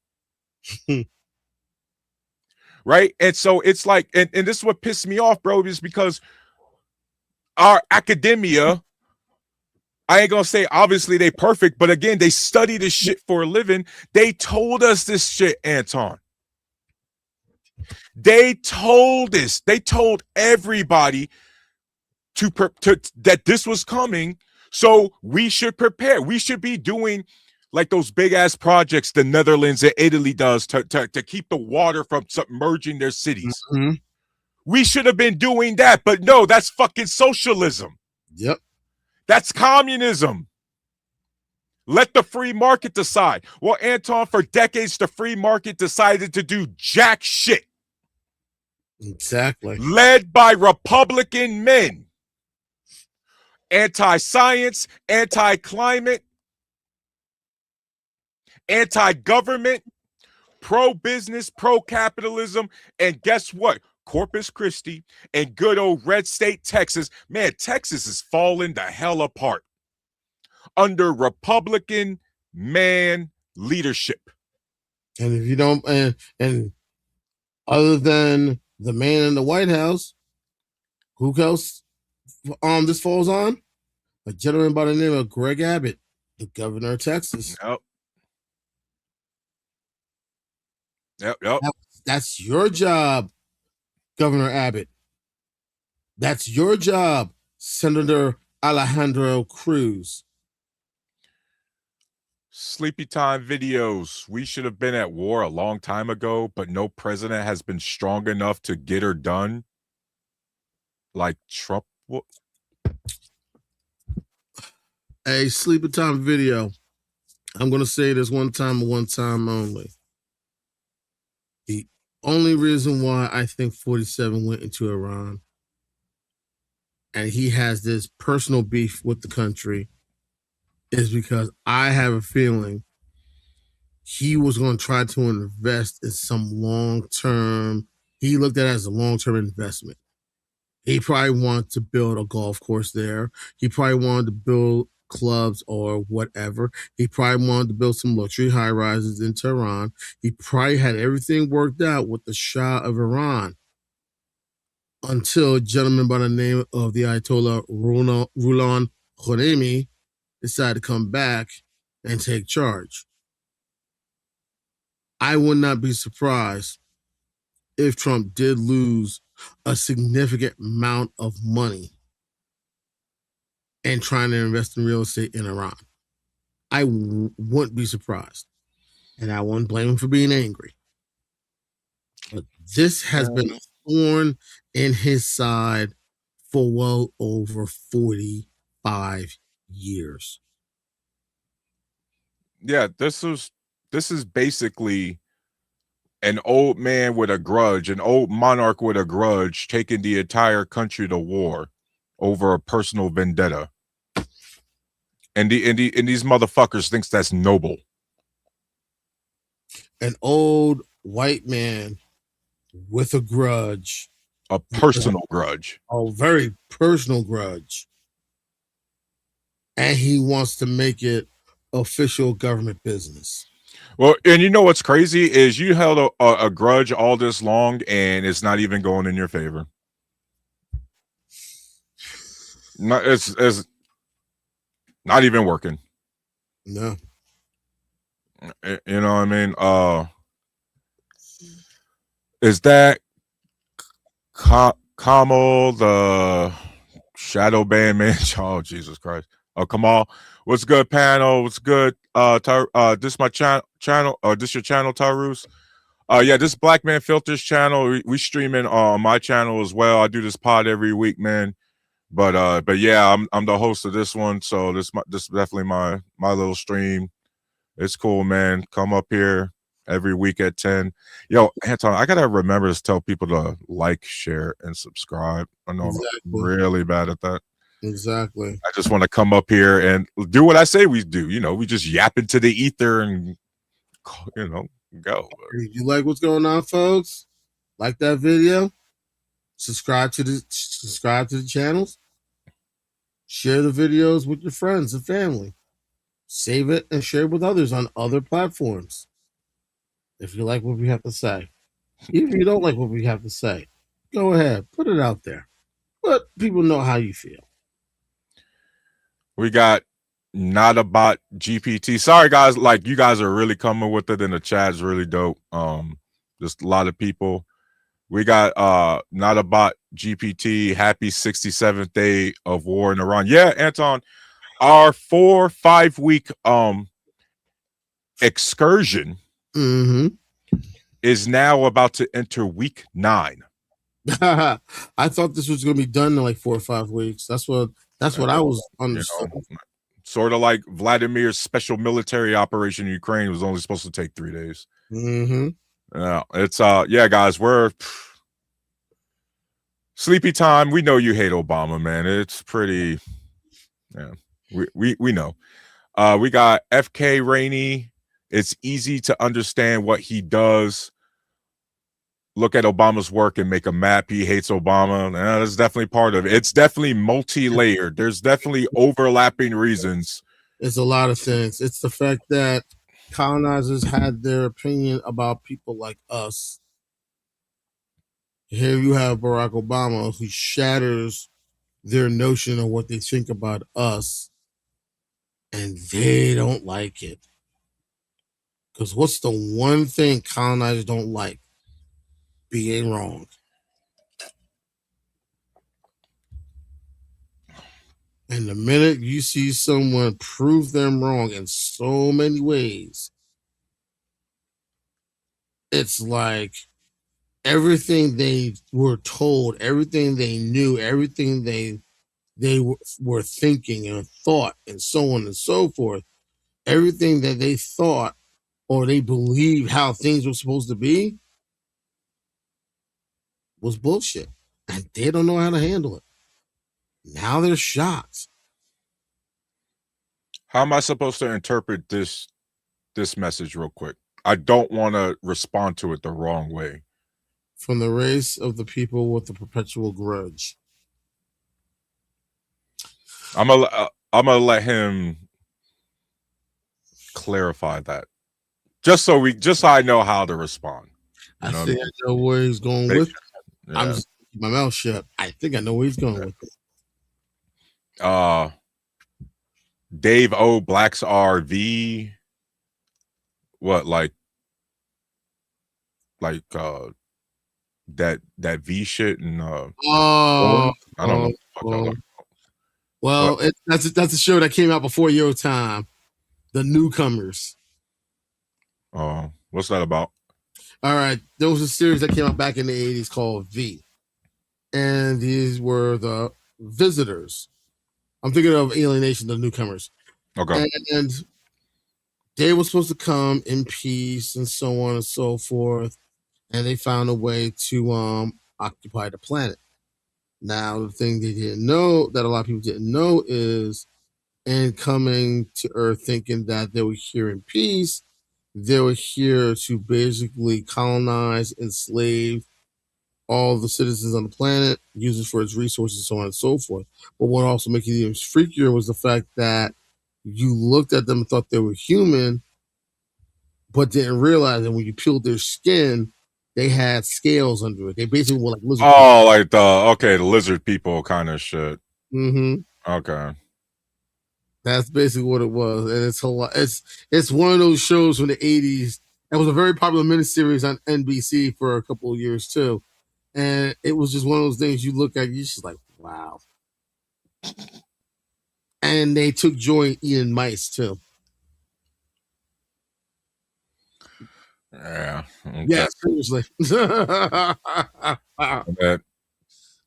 Right. And so it's like, and this is what pissed me off, bro, is because our academia, I ain't gonna say obviously they perfect, but again, they study this shit for a living. They told us this shit, Anton. They told us, they told everybody to that this was coming, so we should prepare. We should be doing like those big ass projects the Netherlands and Italy does to keep the water from submerging their cities. Mm-hmm. We should have been doing that, but no, that's fucking socialism. Yep. That's communism. Let the free market decide. Well, Anton, for decades, the free market decided to do jack shit. Exactly. Led by Republican men. Anti-science, anti-climate, anti-government, pro-business, pro-capitalism, and guess what? Corpus Christi and good old red state Texas. Man, Texas is falling the hell apart under Republican man leadership. And if you don't, and other than the man in the White House, who else this falls on? A gentleman by the name of Greg Abbott, the governor of Texas. Yep. That's your job, Governor Abbott. That's your job, Senator Alejandro Cruz. Sleepy time videos. We should have been at war a long time ago, but no president has been strong enough to get her done. Like Trump. A sleepy time video. I'm going to say this one time only. The only reason why I think 47 went into Iran and he has this personal beef with the country is because I have a feeling he was going to try to invest in some long-term, he looked at it as a long-term investment. He probably wanted to build a golf course there. He probably wanted to build clubs or whatever. He probably wanted to build some luxury high rises in Tehran. He probably had everything worked out with the Shah of Iran until a gentleman by the name of the Ayatollah Ruhollah Khomeini decided to come back and take charge. I would not be surprised if Trump did lose a significant amount of money and trying to invest in real estate in Iran. I wouldn't be surprised. And I wouldn't blame him for being angry. But this has been a thorn in his side for well over 45 years. Yeah, this is basically an old man with a grudge, an old monarch with a grudge, taking the entire country to war over a personal vendetta. And these motherfuckers thinks that's noble. An old white man with a grudge, A personal grudge. a very personal grudge, and he wants to make it official government business. Well, and you know what's crazy is you held a grudge all this long, and it's not even going in your favor. Not, it's not even working. No. You know what I mean? Is that Kamal, the shadow band man? Oh, Jesus Christ. Oh, Kamal. What's good, panel? What's good? This my channel. This your channel, Tarus? Yeah, this Black Man Filters channel. We streaming on my channel as well. I do this pod every week, man. But yeah, I'm the host of this one, so this is definitely my little stream. It's cool, man. Come up here every week at 10. Yo, Anton, I gotta remember to tell people to like, share, and subscribe. I know I'm really bad at that. Exactly. I just want to come up here and do what I say we do. You know, we just yap into the ether and go. You like what's going on, folks? Like that video? Subscribe to the channels. Share the videos with your friends and family. Save it and share it with others on other platforms. If you like what we have to say. Even if you don't like what we have to say, go ahead, put it out there. Let people know how you feel. We got Not a Bot GPT. Sorry guys, like you guys are really coming with it, and the chat's really dope. Just a lot of people. We got Not a Bot GPT. Happy 67th day of war in Iran. Yeah, Anton, our 4-5 week excursion is now about to enter week 9. I thought this was going to be done in like 4 or 5 weeks. That's what I was understood. Sort of like Vladimir's special military operation in Ukraine was only supposed to take 3 days. Yeah, it's yeah, guys, we're sleepy time. We know you hate Obama, man. It's pretty. Yeah, we know. We got FK Rainey. It's easy to understand what he does. Look at Obama's work and make a map. He hates Obama. That's definitely part of it. It's definitely multi-layered. There's definitely overlapping reasons. It's a lot of things. It's the fact that colonizers had their opinion about people like us. Here you have Barack Obama, who shatters their notion of what they think about us, and they don't like it. Because what's the one thing colonizers don't like? Being wrong. And the minute you see someone prove them wrong in so many ways, it's like everything they were told, everything they knew, everything they were thinking and thought, and so on and so forth, everything that they thought or they believed how things were supposed to be was bullshit. And they don't know how to handle it. Now they're shocked. How am I supposed to interpret this message real quick? I don't want to respond to it the wrong way. From the race of the people with the perpetual grudge. I'm gonna let him clarify that, just so I know how to respond. I think I know where he's going with it. Yeah. I'm just keep my mouth shut. I think I know where he's going with it. Dave O Black's RV. What like that V shit and I don't know. Well, that's a show that came out before your time. The Newcomers. Oh, what's that about? All right, there was a series that came out back in the 80s called V, and these were the visitors. I'm thinking of Alienation, the Newcomers. Okay. And they were supposed to come in peace and so on and so forth. and they found a way to occupy the planet. Now, the thing they didn't know, that a lot of people didn't know, is in coming to Earth thinking that they were here in peace, they were here to basically colonize, enslave all the citizens on the planet, use it for its resources, so on and so forth. But what also made it even freakier was the fact that you looked at them and thought they were human, but didn't realize that when you peeled their skin, they had scales under it. They basically were like lizard people. Oh, like the lizard people kind of shit. Mm-hmm. Okay. That's basically what it was, and it's one of those shows from the '80s. It was a very popular miniseries on NBC for a couple of years too, and it was just one of those things you look at, you're just like, wow. And they took joy in eating mice too. Yeah. Okay. Yeah, seriously. That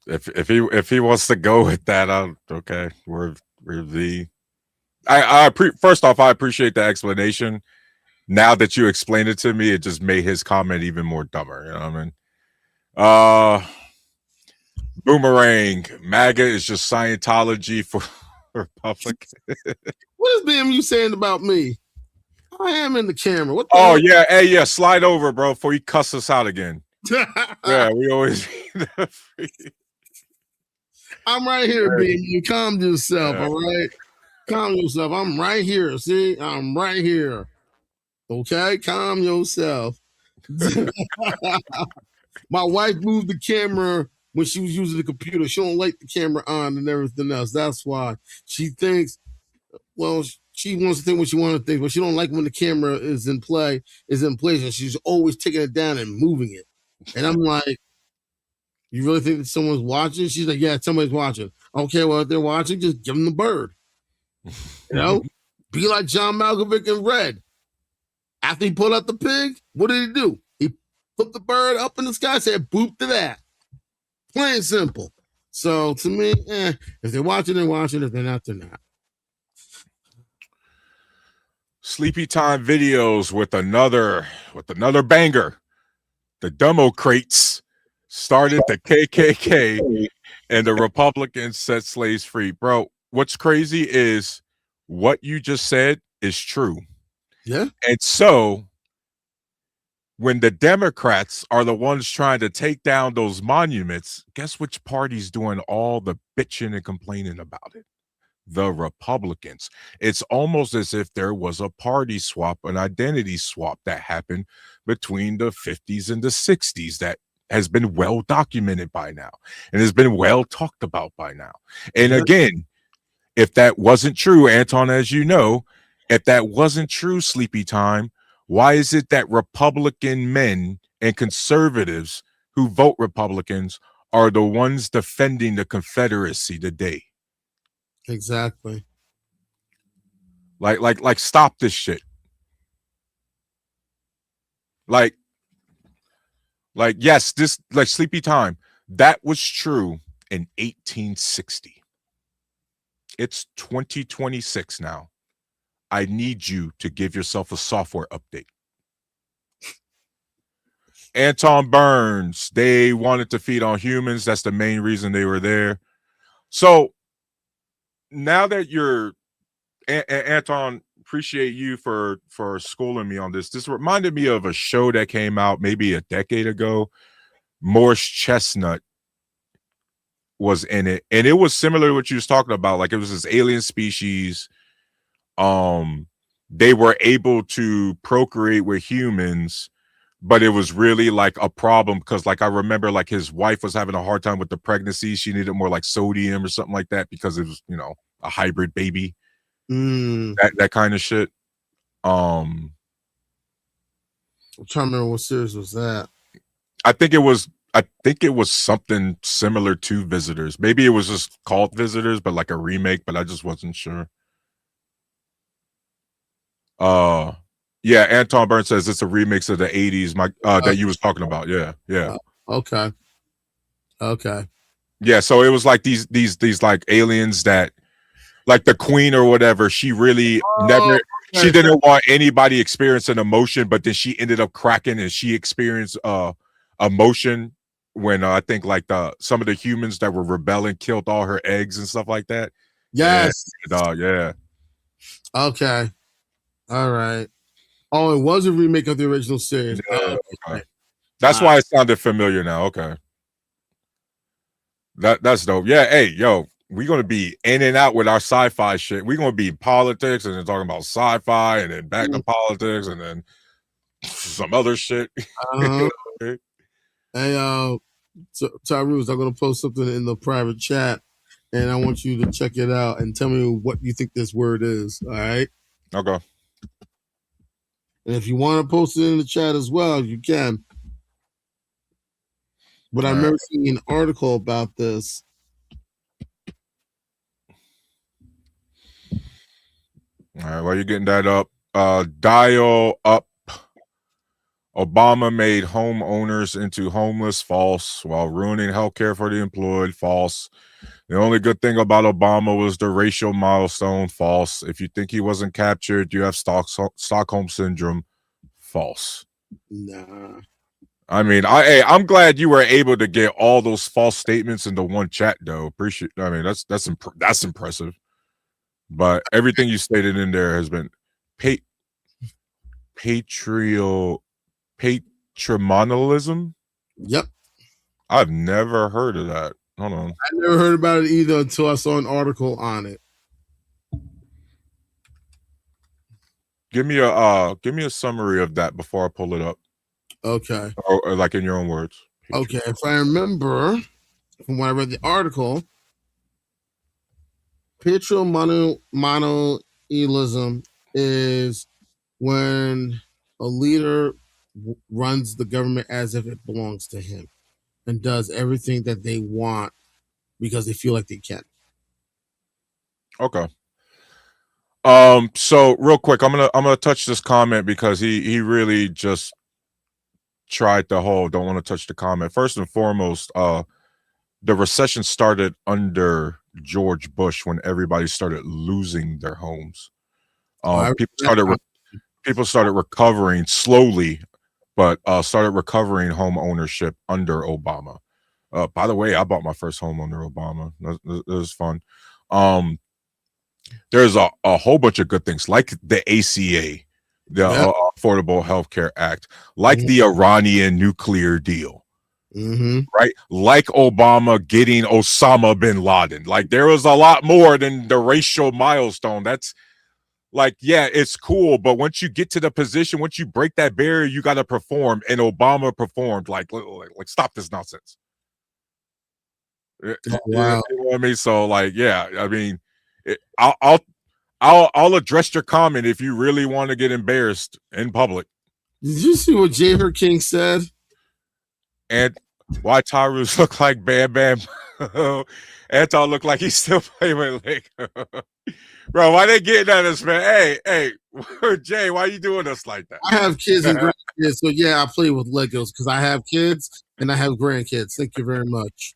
if he wants to go with that, okay. We're the first off, I appreciate the explanation. Now that you explained it to me, it just made his comment even more dumber. You know what I mean? Boomerang, MAGA is just Scientology for Republic. What is BMU saying about me? I am in the camera. What the Oh hell? yeah, hey yeah, slide over, bro, before you cuss us out again. Yeah, we always. I'm right here, BMU. Calm yourself, all right? Calm yourself. I'm right here. See, I'm right here. Okay, calm yourself. My wife moved the camera when she was using the computer. She don't like the camera on and everything else. That's why she thinks. Well, she wants to think what she wants to think, but she don't like when the camera is in place, and she's always taking it down and moving it. And I'm like, you really think that someone's watching? She's like, yeah, somebody's watching. Okay, well, if they're watching, just give them the bird. You know, be like John Malkovich in Red. After he pulled out the pig, what did he do? He put the bird up in the sky, said boop to that. Plain simple. So to me, if they're watching, they're watching. If they're not, they're not. Sleepy Time videos with another banger. The Democrats started the KKK and the Republicans set slaves free. Bro, what's crazy is what you just said is true. Yeah. And so when the Democrats are the ones trying to take down those monuments, guess which party's doing all the bitching and complaining about it? The Republicans. It's almost as if there was a party swap, an identity swap that happened between the 50s and the 60s that has been well documented by now and has been well talked about by now. And again, if that wasn't true, Anton, as you know, if that wasn't true, Sleepy Time, why is it that Republican men and conservatives who vote Republicans are the ones defending the Confederacy today? Exactly. Like stop this shit. Like yes, this like Sleepy Time, that was true in 1860. It's 2026 now. I need you to give yourself a software update. Anton Burns, they wanted to feed on humans. That's the main reason they were there. So now that you're Anton, appreciate you for schooling me on this. This reminded me of a show that came out maybe a decade ago. Morris Chestnut was in it, and it was similar to what you was talking about. Like it was this alien species. They were able to procreate with humans, but it was really like a problem because like I remember like his wife was having a hard time with the pregnancy. She needed more like sodium or something like that because it was, you know, a hybrid baby. That kind of shit. I'm trying to remember what series was that. I think it was something similar to Visitors. Maybe it was just called Visitors, but like a remake, but I just wasn't sure. Yeah, Anton Burns says it's a remix of the 80s that you was talking about. Yeah. Okay. Yeah, so it was like these like aliens that like the queen or whatever, she really she didn't want anybody experiencing emotion, but then she ended up cracking and she experienced emotion when I think like the some of the humans that were rebelling killed all her eggs and stuff like that. Yeah, Yes. dog. Yeah, Okay. All right. Oh, it was a remake of the original series. yeah. Okay. Okay. That's why it sounded familiar now. Okay, that's dope. Yeah. Hey, yo, we're gonna be in and out with our sci-fi shit. We're gonna be politics and then talking about sci-fi and then back to politics and then some other shit. Uh-huh. Hey, Tyrese, I'm gonna post something in the private chat, and I want you to check it out and tell me what you think this word is. All right. Okay. And if you want to post it in the chat as well, you can. But I All remember right. seeing an article about this. All right. While you're getting that up, dial up. Obama made homeowners into homeless, false, while ruining healthcare for the employed, false. The only good thing about Obama was the racial milestone, false. If you think he wasn't captured, you have Stockholm syndrome, false. Nah. I mean, hey, I'm glad you were able to get all those false statements into one chat, though. Appreciate. I mean, that's impressive. But everything you stated in there has been pa- patrio patrimonialism. Yep. I've never heard of that. Hold on. I never heard about it either until I saw an article on it. Give me a summary of that before I pull it up. Okay. Or like in your own words. Okay. If I remember from when I read the article, patrimonialism is when a leader runs the government as if it belongs to him and does everything that they want because they feel like they can. Okay. So real quick, I'm gonna touch this comment because he really just tried the whole don't want to touch the comment. First and foremost, the recession started under George Bush when everybody started losing their homes. People started recovering slowly, but started recovering home ownership under Obama. By the way, I bought my first home under Obama. It was fun. There's a whole bunch of good things like the ACA, the Affordable Health Care Act, like the Iranian nuclear deal. Right? Like Obama getting Osama bin Laden. Like there was a lot more than the racial milestone. That's like, yeah, it's cool. But once you get to the position, once you break that barrier, you got to perform. And Obama performed. Like stop this nonsense. Wow. You know what I mean? So, like, yeah, I mean, I'll address your comment if you really want to get embarrassed in public. Did you see what Jay Her King said? And why Tyrus look like Bam Bam? Anton look like he's still playing with Lego. Bro, why they getting at us, man? Hey, Jay, why you doing us like that? I have kids and grandkids, so yeah, I play with Legos because I have kids and I have grandkids. Thank you very much.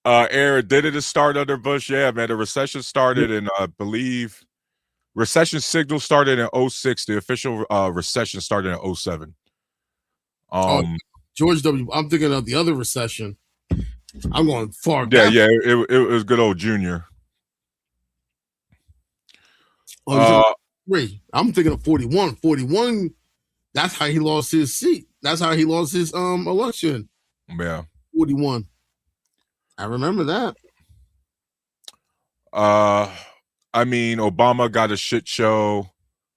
Aaron, did it start under Bush? Yeah, man. The recession started in, I believe, recession signal started in 06. The official recession started in 07. George W. I'm thinking of the other recession. I'm going far back. Yeah, it was good old Junior. I'm thinking of 41. 41, that's how he lost his seat. That's how he lost his election. Yeah. 41. I remember that. I mean, Obama got a shit show.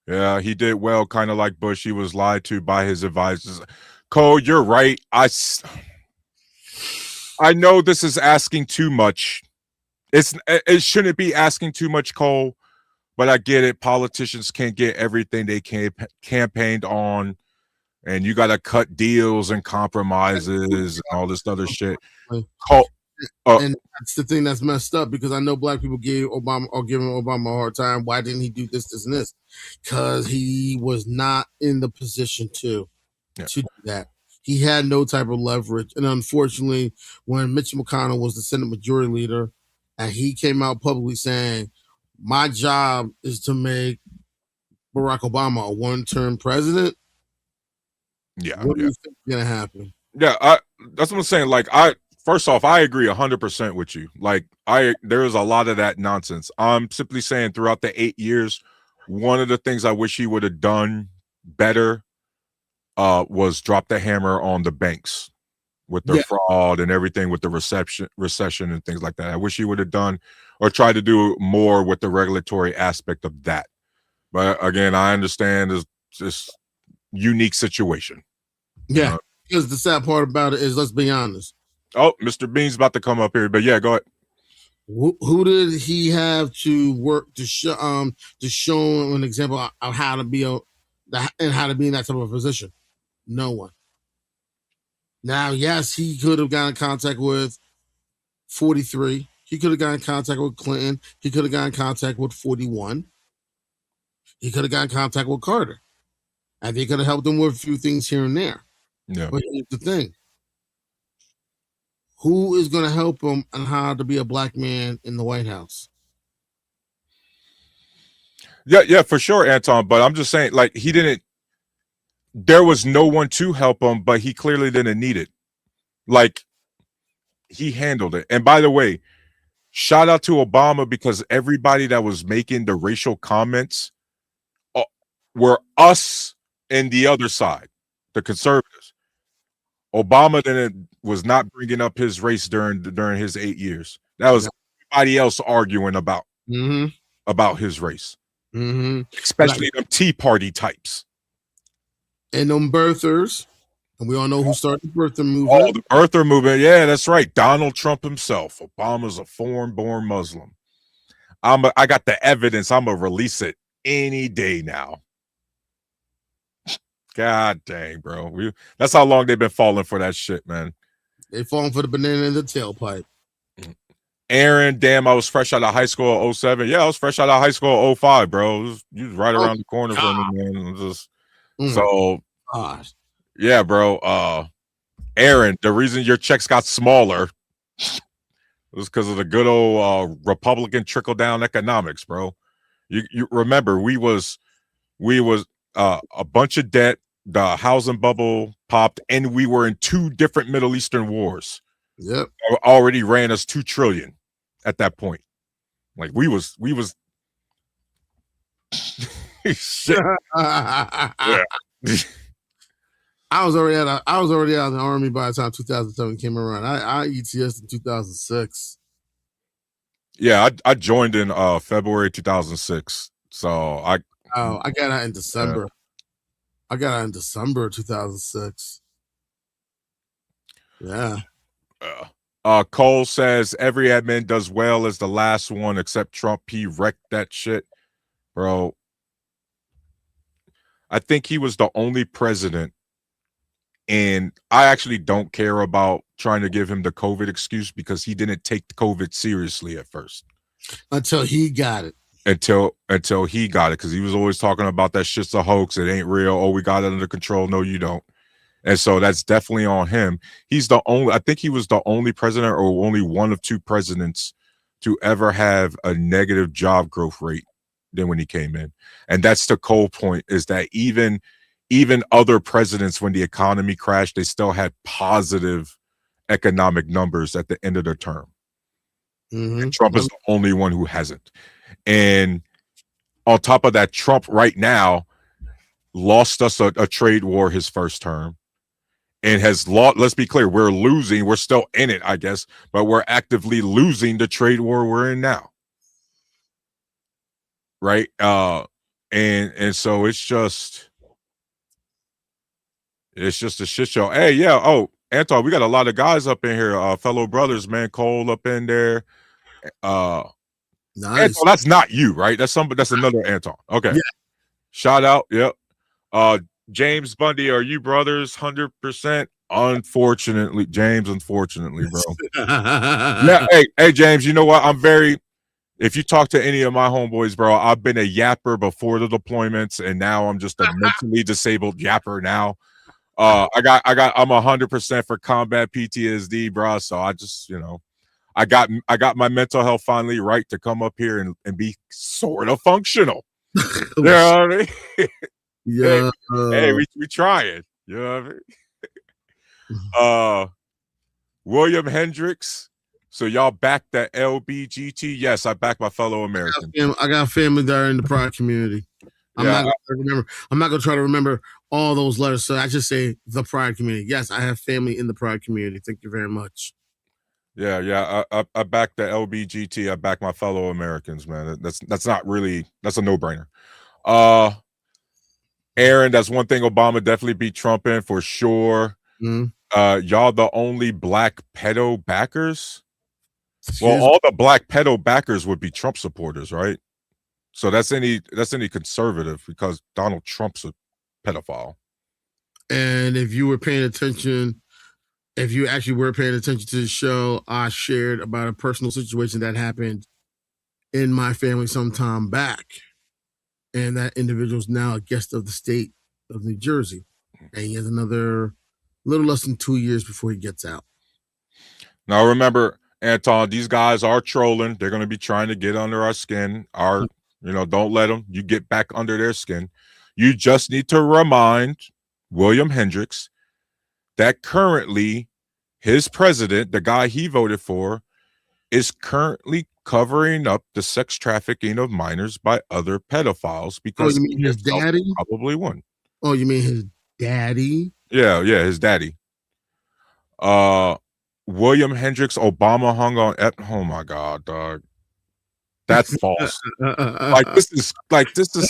Yeah, he did well, kind of like Bush. He was lied to by his advisors. Cole, you're right. I know this is asking too much. It shouldn't be asking too much, Cole, but I get it. Politicians can't get everything they campaigned on, and you got to cut deals and compromises and all this other shit. Cole, and that's the thing that's messed up because I know black people giving Obama a hard time. Why didn't he do this, this, and this? Because he was not in the position to do that. He had no type of leverage. And unfortunately, when Mitch McConnell was the Senate Majority Leader and he came out publicly saying, my job is to make Barack Obama a one-term president, Yeah, What do yeah, you think is gonna happen? yeah. That's what I'm saying. Like, first off, I agree 100% with you. Like, there's a lot of that nonsense. I'm simply saying throughout the 8 years, one of the things I wish he would have done better was drop the hammer on the banks with the Yeah, fraud and everything with the recession and things like that. I wish he would have done or tried to do more with the regulatory aspect of that. But again, I understand it's just unique situation. You yeah. know. Because the sad part about it is, let's be honest. Oh, Mr. Bean's about to come up here, but yeah, go ahead. Who did he have to work to show him an example of how to be and how to be in that type of position? No one. Now, yes, he could have gotten in contact with 43. He could have gotten in contact with Clinton. He could have gotten in contact with 41. He could have gotten in contact with Carter. And they could have helped him with a few things here and there. Yeah. But here's the thing. Who is going to help him on how to be a black man in the White House? Yeah, for sure, Anton. But I'm just saying, like, there was no one to help him, but he clearly didn't need it. Like, he handled it. And by the way, shout out to Obama, because everybody that was making the racial comments were us and the other side, the conservatives. Obama then was not bringing up his race during his 8 years. That was everybody else arguing about his race, especially them Tea Party types and them birthers. And we all know who started the birther movement. Oh, the birther movement. Yeah, that's right. Donald Trump himself. Obama's a foreign-born Muslim. I got the evidence. I'm gonna release it any day now. God dang, bro. That's how long they've been falling for that shit, man. They falling for the banana in the tailpipe. Aaron, damn, I was fresh out of high school in 07. Yeah, I was fresh out of high school in 05, bro. You was right around the corner from me, man. So, yeah, bro. Aaron, the reason your checks got smaller was because of the good old Republican trickle-down economics, bro. You remember we was a bunch of debt, the housing bubble popped, and we were in 2 different Middle Eastern wars. Yep. Already ran us $2 trillion at that point. Like we was shit. Yeah. I was already out of the army by the time 2007 came around. I ETS in 2006. Yeah, I joined in February 2006. So I got out in December. I got out in December 2006. Yeah. Cole says every admin does well as the last one except Trump. He wrecked that shit, bro. I think he was the only president, and I actually don't care about trying to give him the COVID excuse because he didn't take COVID seriously at first. Until he got it. Until he got it, because he was always talking about that shit's a hoax. It ain't real. Oh, we got it under control. No, you don't. And so that's definitely on him. I think he was the only president or only one of 2 presidents to ever have a negative job growth rate than when he came in. And that's the Cole point, is that even other presidents, when the economy crashed, they still had positive economic numbers at the end of their term. And Trump is the only one who hasn't. And on top of that, Trump right now lost us a trade war his first term. And has lost, let's be clear, we're losing. We're still in it, I guess, but we're actively losing the trade war we're in now. Right? And so it's just a shit show. Hey, yeah. Oh, Anton, we got a lot of guys up in here, fellow brothers, man. Cole up in there. Nice. Anton, that's not you, right? That's another Anton. Okay. Yeah. Shout out. Yep. James Bundy, are you brothers? 100%. Unfortunately, James, bro. Yeah, hey, James, you know what? If you talk to any of my homeboys, bro, I've been a yapper before the deployments, and now I'm just a mentally disabled yapper now. I'm 100% for combat PTSD, bro. So I just, I got my mental health finally right to come up here and be sort of functional. You know what I mean? Yeah. Hey, we trying. You know what I mean? William Hendricks. So y'all back that LBGT? Yes, I back my fellow American. I got family that are in the pride community. I'm Yeah, not gonna try to remember. I'm not gonna try to remember all those letters. So I just say the pride community. Yes, I have family in the pride community. Thank you very much. I back the LBGT. I back my fellow Americans, man. That's not really that's a no brainer. Aaron, that's one thing Obama definitely beat Trump in for sure. Mm-hmm. Y'all the only black pedo backers. Well, Excuse all the black pedo backers would be Trump supporters, right? So that's any conservative because Donald Trump's a pedophile. And if you were paying attention, if you actually were paying attention to the show, I shared about a personal situation that happened in my family some time back. And that individual is now a guest of the state of New Jersey. And he has another little less than 2 years before he gets out. Now remember, Anton, these guys are trolling. They're going to be trying to get under our skin. Don't let them. You get back under their skin. You just need to remind William Hendricks that currently his president, the guy he voted for, is currently covering up the sex trafficking of minors by other pedophiles because you mean his daddy? Probably one. Oh, you mean his daddy? Yeah, his daddy. William Hendricks, Obama hung on. Oh my God, dog. That's false. This is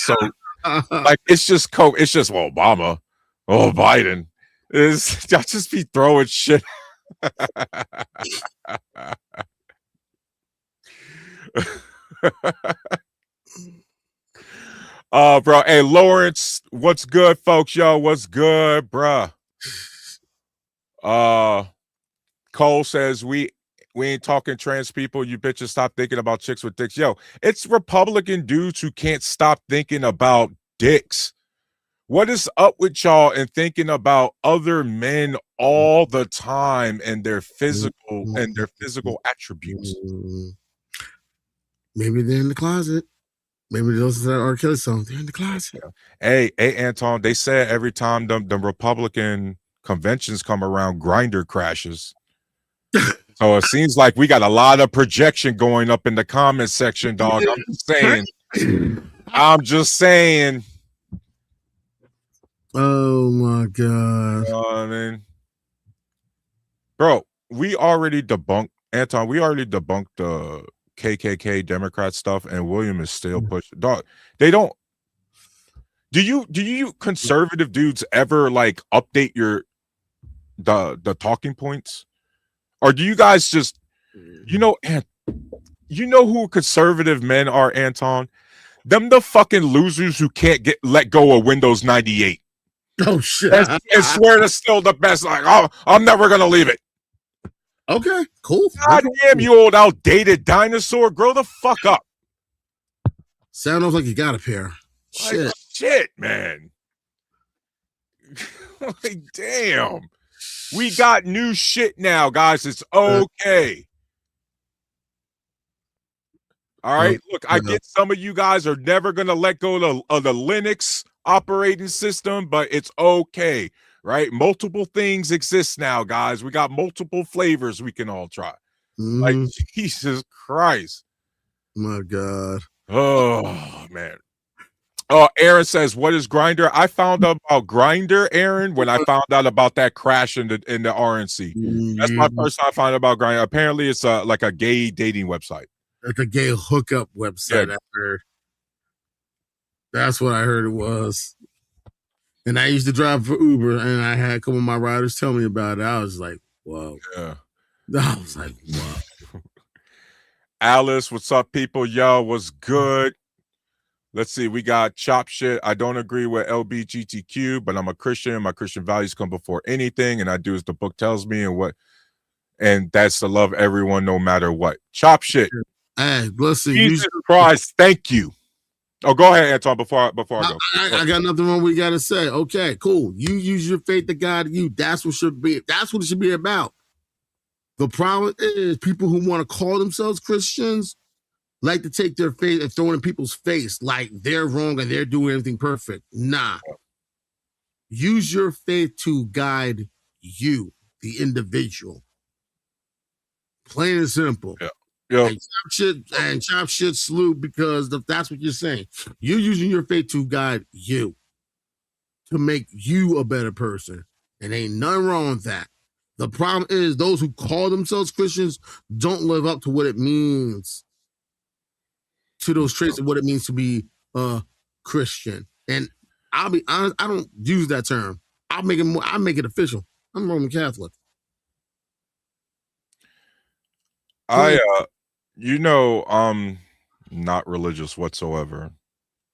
so it's just it's just Obama. Oh, Biden is y'all just be throwing shit. Bro. Hey, Lawrence, what's good, folks? Yo, what's good, bruh? Cole says we ain't talking trans people. You bitches stop thinking about chicks with dicks. Yo, it's Republican dudes who can't stop thinking about dicks. What is up with y'all and thinking about other men all the time and their physical attributes? Maybe they're in the closet. Maybe those are R. Kelly songs. They're in the closet. Hey, Anton, they say every time the Republican conventions come around, Grinder crashes. So it seems like we got a lot of projection going up in the comment section, dog. I'm just saying. Oh my God. You know what I mean? Bro, we already debunked the KKK Democrat stuff, and William is still pushing. Dog, they don't. Do you conservative dudes ever like update the talking points? Or do you guys just you know who conservative men are, Anton? Them the fucking losers who can't let go of Windows 98. Oh shit! I swear that's still the best. Like, oh, I'm never gonna leave it. Okay, cool. God damn, you old outdated dinosaur. Grow the fuck up. Sound off like you got a pair. Shit, man. Like, damn. We got new shit now, guys. It's okay. All right. Look, I get some of you guys are never gonna let go of the Linux operating system, but it's okay. Right? Multiple things exist now, guys. We got multiple flavors we can all try. Like, Jesus Christ. My God. Oh, man. Oh, Aaron says, what is Grinder? I found out about Grinder, Aaron, when I found out about that crash in the RNC. That's my first time I found out about Grinder. Apparently, it's like a gay dating website. It's a gay hookup website. Yeah. I heard. That's what I heard it was. And I used to drive for Uber, and I had a couple of my riders tell me about it. I was like, whoa. Yeah. I was like, wow. Alice, what's up, people? Yo, what's good? Let's see. We got Chop Shit. I don't agree with LBGTQ, but I'm a Christian. My Christian values come before anything, and I do as the book tells me, and that's to love everyone no matter what. Chop Shit. Hey, listen. Jesus Christ, thank you. Oh, go ahead, Anton, before I go. I got nothing wrong we got to say. Okay, cool. You use your faith to God you. That's what it should be about. The problem is people who want to call themselves Christians like to take their faith and throw it in people's face like they're wrong and they're doing everything perfect. Nah. use your faith to guide you, the individual. Plain and simple. Yeah. Yep. And chop shit salute because that's what you're saying. You're using your faith to guide you, to make you a better person. And ain't nothing wrong with that. The problem is those who call themselves Christians don't live up to what it means, to those traits of what it means to be a Christian. And I'll be honest, I don't use that term. I'll make it official. I'm Roman Catholic. I'm not religious whatsoever.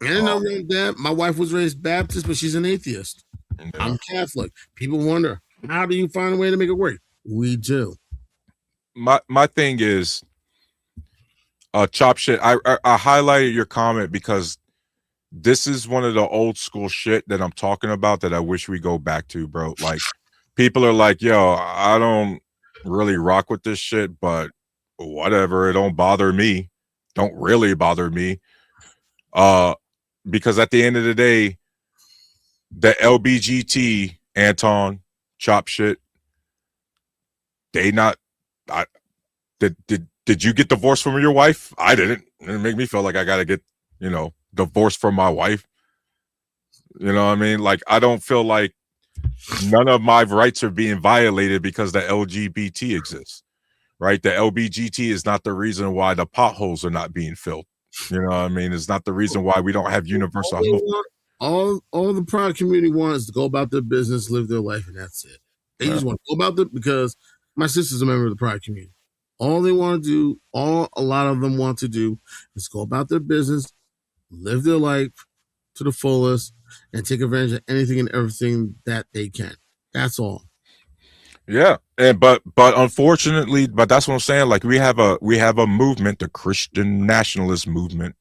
And I know that my wife was raised Baptist, but she's an atheist. Yeah. I'm Catholic. People wonder, how do you find a way to make it work? We do. My thing is, chop shit. I highlighted your comment because this is one of the old school shit that I'm talking about that I wish we go back to, bro. Like, people are like, yo, I don't really rock with this shit, but whatever, it don't bother me. Don't really bother me. Because at the end of the day, the LBGT, Anton, chop shit, they not I did you get divorced from your wife? I didn't. It didn't make me feel like I gotta get, divorced from my wife. You know what I mean? Like, I don't feel like none of my rights are being violated because the LGBT exists, right? The LBGT is not the reason why the potholes are not being filled. You know what I mean? It's not the reason why we don't have universal health. All the pride community wants is to go about their business, live their life, and that's it. They just want to go about it because my sister's a member of the pride community. All they want to do, a lot of them want to do, is go about their business, live their life to the fullest, and take advantage of anything and everything that they can. That's all. Yeah, but unfortunately, but that's what I'm saying. Like, we have a movement, the Christian nationalist movement,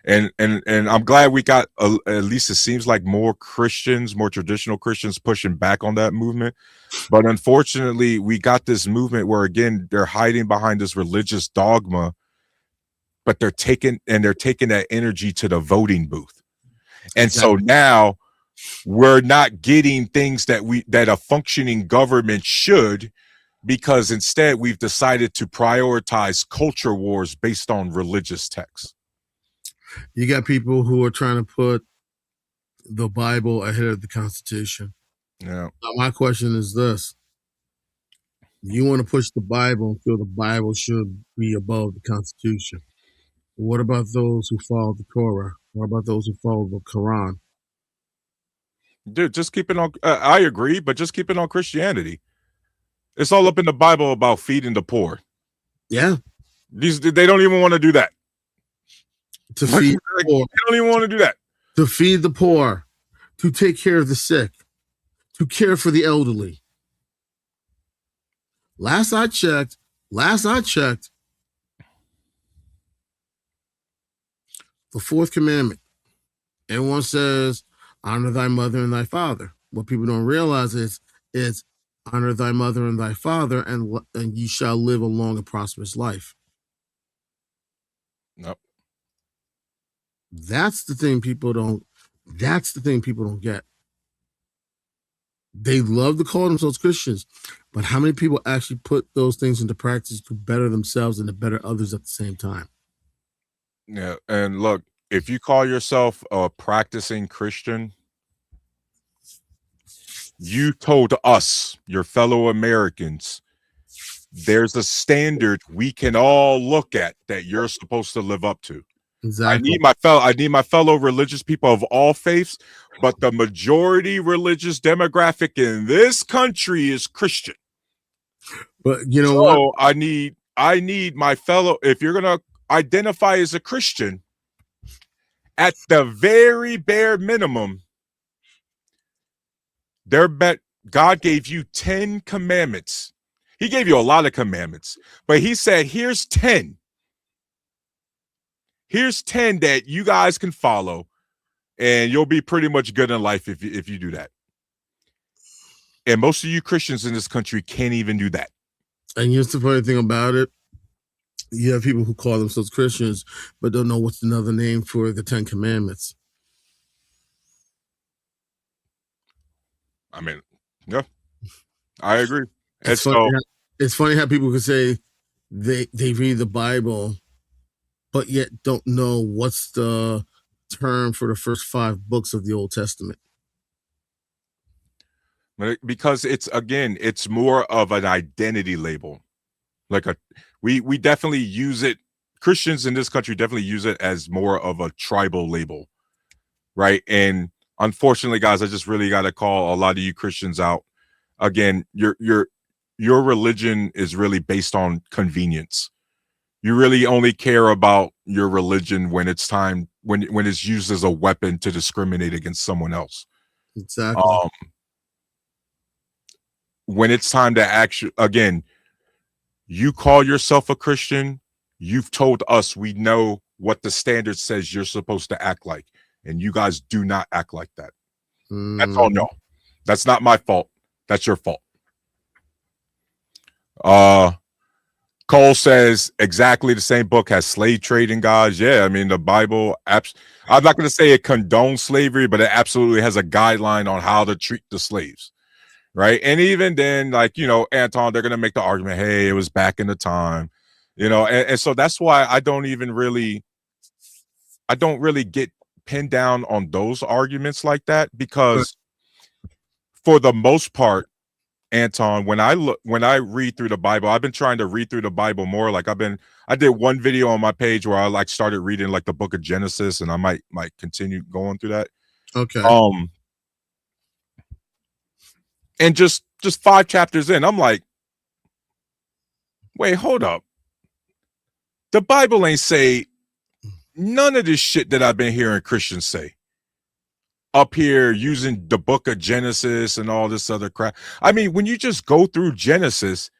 and I'm glad we got at least it seems like more Christians, more traditional Christians, pushing back on that movement. But unfortunately, we got this movement where, again, they're hiding behind this religious dogma, but they're taking that energy to the voting booth. And so now we're not getting things that a functioning government should, because instead we've decided to prioritize culture wars based on religious texts. You got people who are trying to put the Bible ahead of the Constitution. Yeah. Now, my question is this. You want to push the Bible and feel the Bible should be above the Constitution. What about those who follow the Torah? What about those who follow the Quran? Dude, just keep it on. I agree, but just keep it on Christianity. It's all up in the Bible about feeding the poor. Yeah. They don't even want to do that. To feed the poor. They don't even want to do that. To feed the poor, to take care of the sick, to care for the elderly. Last I checked, the fourth commandment. Everyone says, honor thy mother and thy father. What people don't realize is it's honor thy mother and thy father, and you shall live a long and prosperous life. Nope. That's the thing people don't get. They love to call themselves Christians, but how many people actually put those things into practice to better themselves and to better others at the same time? Yeah, and look, if you call yourself a practicing Christian, you told us, your fellow Americans, there's a standard we can all look at that you're supposed to live up to. Exactly. I need my fellow religious people of all faiths, but the majority religious demographic in this country is Christian. But you know what? I need my fellow, if you're gonna identify as a Christian, at the very bare minimum, God gave you 10 commandments. He gave you a lot of commandments, but he said, here's 10. Here's 10 that you guys can follow, and you'll be pretty much good in life if you do that. And most of you Christians in this country can't even do that. And here's the funny thing about it. You have people who call themselves Christians, but don't know what's another name for the 10 Commandments. I mean, yeah, I agree. And It's funny. so, It's funny how people could say they read the Bible, but yet don't know what's the term for the first 5 books of the Old Testament. because it's more of an identity label. Like we definitely use it. Christians in this country definitely use it as more of a tribal label, right? And unfortunately, guys, I just really got to call a lot of you Christians out. Again, your religion is really based on convenience. You really only care about your religion when it's time when it's used as a weapon to discriminate against someone else. Exactly. Um, when it's time to actually, again, you call yourself a Christian, you've told us we know what the standard says you're supposed to act like, and you guys do not act like that. That's all. No, that's not my fault. That's your fault. Cole says exactly the same book has slave trading, guys. Yeah, I mean the Bible. I'm not going to say it condones slavery, but it absolutely has a guideline on how to treat the slaves, right? And even then, like Anton, they're going to make the argument, hey, it was back in the time, and so that's why I don't really get pinned down on those arguments like that, because for the most part, Anton, when I read through the Bible, I've been trying to read through the Bible more. Like I did one video on my page where I like started reading like the book of Genesis, and I might continue going through that. Okay. And just 5 chapters in, I'm like, wait, hold up. The Bible ain't say none of this shit that I've been hearing Christians say up here using the book of Genesis and all this other crap. I mean, when you just go through Genesis,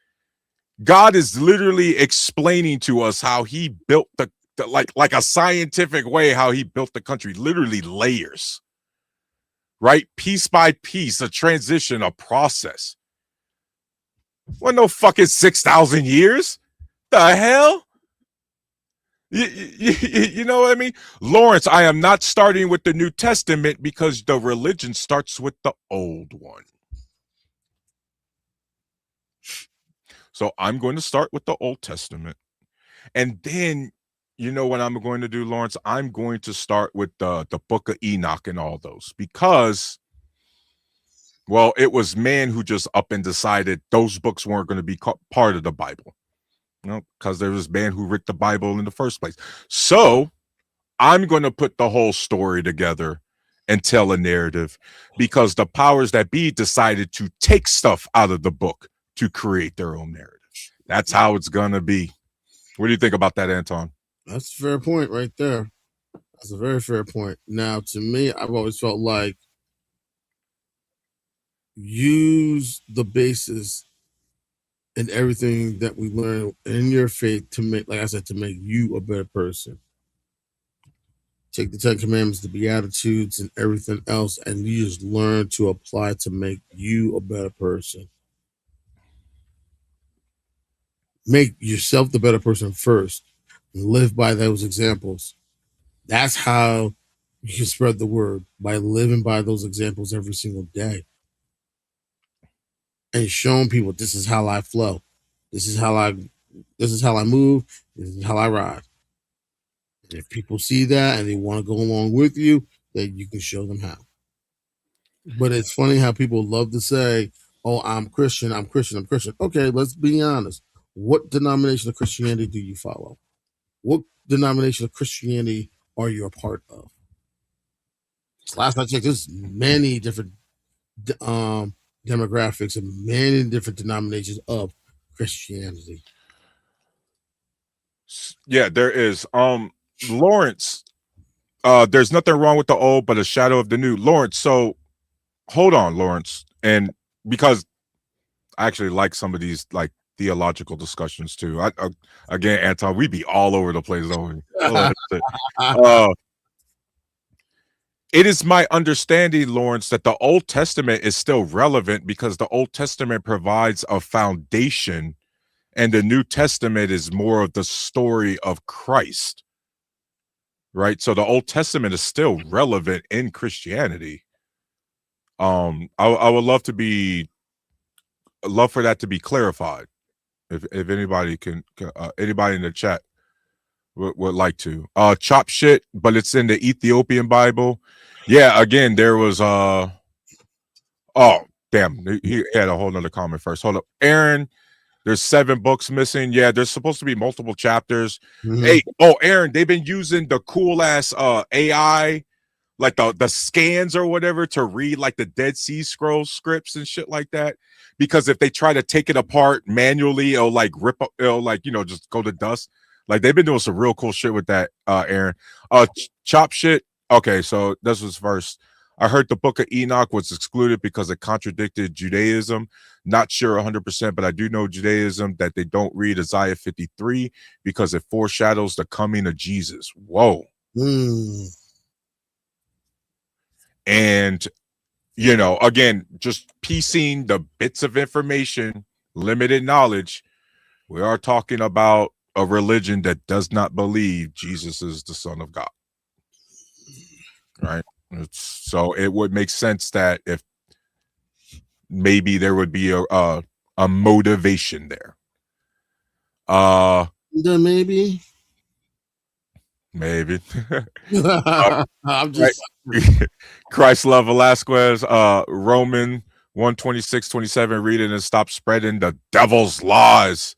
God is literally explaining to us how he built the like a scientific way, how he built the country, literally layers, right? Piece by piece, a transition, a process. Well, no fucking 6,000 years. The hell? You know what I mean? Lawrence, I am not starting with the New Testament because the religion starts with the old one. So I'm going to start with the Old Testament. And then, you know what I'm going to do, Lawrence? I'm going to start with the book of Enoch and all those, because, well, it was man who just up and decided those books weren't going to be part of the Bible. Because there was man who wrote the Bible in the first place. So I'm going to put the whole story together and tell a narrative, because the powers that be decided to take stuff out of the book to create their own narrative. That's how it's going to be. What do you think about that, Anton? That's a fair point right there. That's a very fair point. Now, to me, I've always felt like use the basis in everything that we learn in your faith to make, like I said, to make you a better person. Take the 10 Commandments, the Beatitudes, and everything else, and you just learn to apply to make you a better person. Make yourself the better person first and live by those examples. That's how you can spread the word, by living by those examples every single day and showing people this is how I flow. This is how I move. This is how I ride. And if people see that and they want to go along with you, then you can show them how. But it's funny how people love to say, oh, I'm Christian, I'm Christian, I'm Christian. Okay, let's be honest. What denomination of Christianity do you follow? What denomination of Christianity are you a part of? Last I checked, there's many different demographics and many different denominations of Christianity. Yeah, there is. Lawrence, there's nothing wrong with the old, but a shadow of the new. Lawrence, so hold on, Lawrence. And because I actually like some of these like theological discussions too. Again, Anton, we be all over the place, don't we? It is my understanding, Lawrence, that the Old Testament is still relevant because the Old Testament provides a foundation, and the New Testament is more of the story of Christ, right? So the Old Testament is still relevant in Christianity. I would love for that to be clarified. If anybody can anybody in the chat would like to chop shit, but it's in the Ethiopian Bible. Yeah, again, there was oh damn, he had a whole nother comment first. Hold up, Aaron. There's 7 books missing. Yeah, there's supposed to be multiple chapters. Mhm. Hey, Aaron, they've been using the cool ass AI, like the scans or whatever, to read like the Dead Sea Scrolls scripts and shit like that. Because if they try to take it apart manually, it'll like rip up, it'll like, just go to dust. Like they've been doing some real cool shit with that, Aaron. Chop shit. Okay, so this was first. I heard the Book of Enoch was excluded because it contradicted Judaism. Not sure 100%, but I do know Judaism that they don't read Isaiah 53 because it foreshadows the coming of Jesus. Whoa. And, again, just piecing the bits of information, limited knowledge, we are talking about a religion that does not believe Jesus is the Son of God. Right? So it would make sense that if maybe there would be a motivation there. Maybe. I'm just Christ Love Velasquez, Roman 1:26-27. Read it and stop spreading the devil's lies.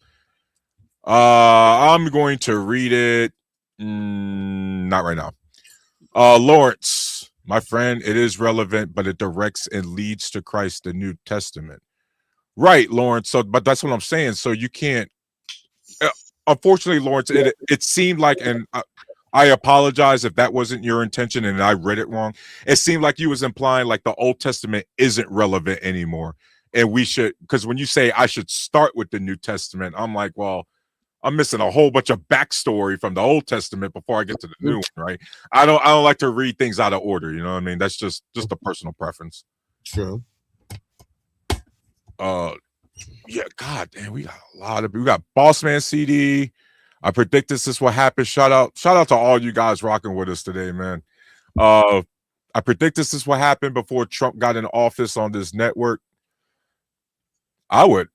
I'm going to read it. Not right now. Lawrence, my friend, it is relevant, but it directs and leads to Christ, the New Testament. Right, Lawrence. So, but that's what I'm saying. So you can't. Unfortunately, Lawrence, it seemed like, and I apologize if that wasn't your intention and I read it wrong. It seemed like you was implying like the Old Testament isn't relevant anymore, and we should, because when you say I should start with the New Testament, I'm like, well, I'm missing a whole bunch of backstory from the Old Testament before I get to the new one, right? I don't like to read things out of order. You know what I mean? That's just a personal preference. True. Yeah, god damn, we got Boss Man CD. I predict this is what happened. Shout out to all you guys rocking with us today, man. I predict this is what happened before Trump got in office on this network. I would.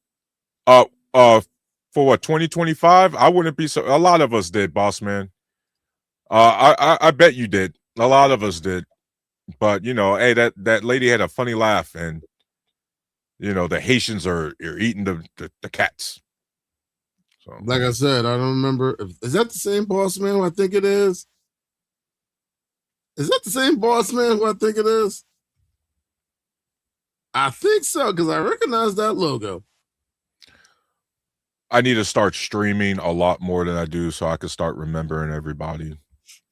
For what, 2025? I wouldn't be so. A lot of us did, Boss Man. I bet you did. A lot of us did. But hey, that lady had a funny laugh, and the Haitians are eating the cats. So, like I said, I don't remember. Is that the same Boss Man who I think it is? Is that the same Boss Man who I think it is? I think so, because I recognize that logo. I need to start streaming a lot more than I do so I can start remembering everybody.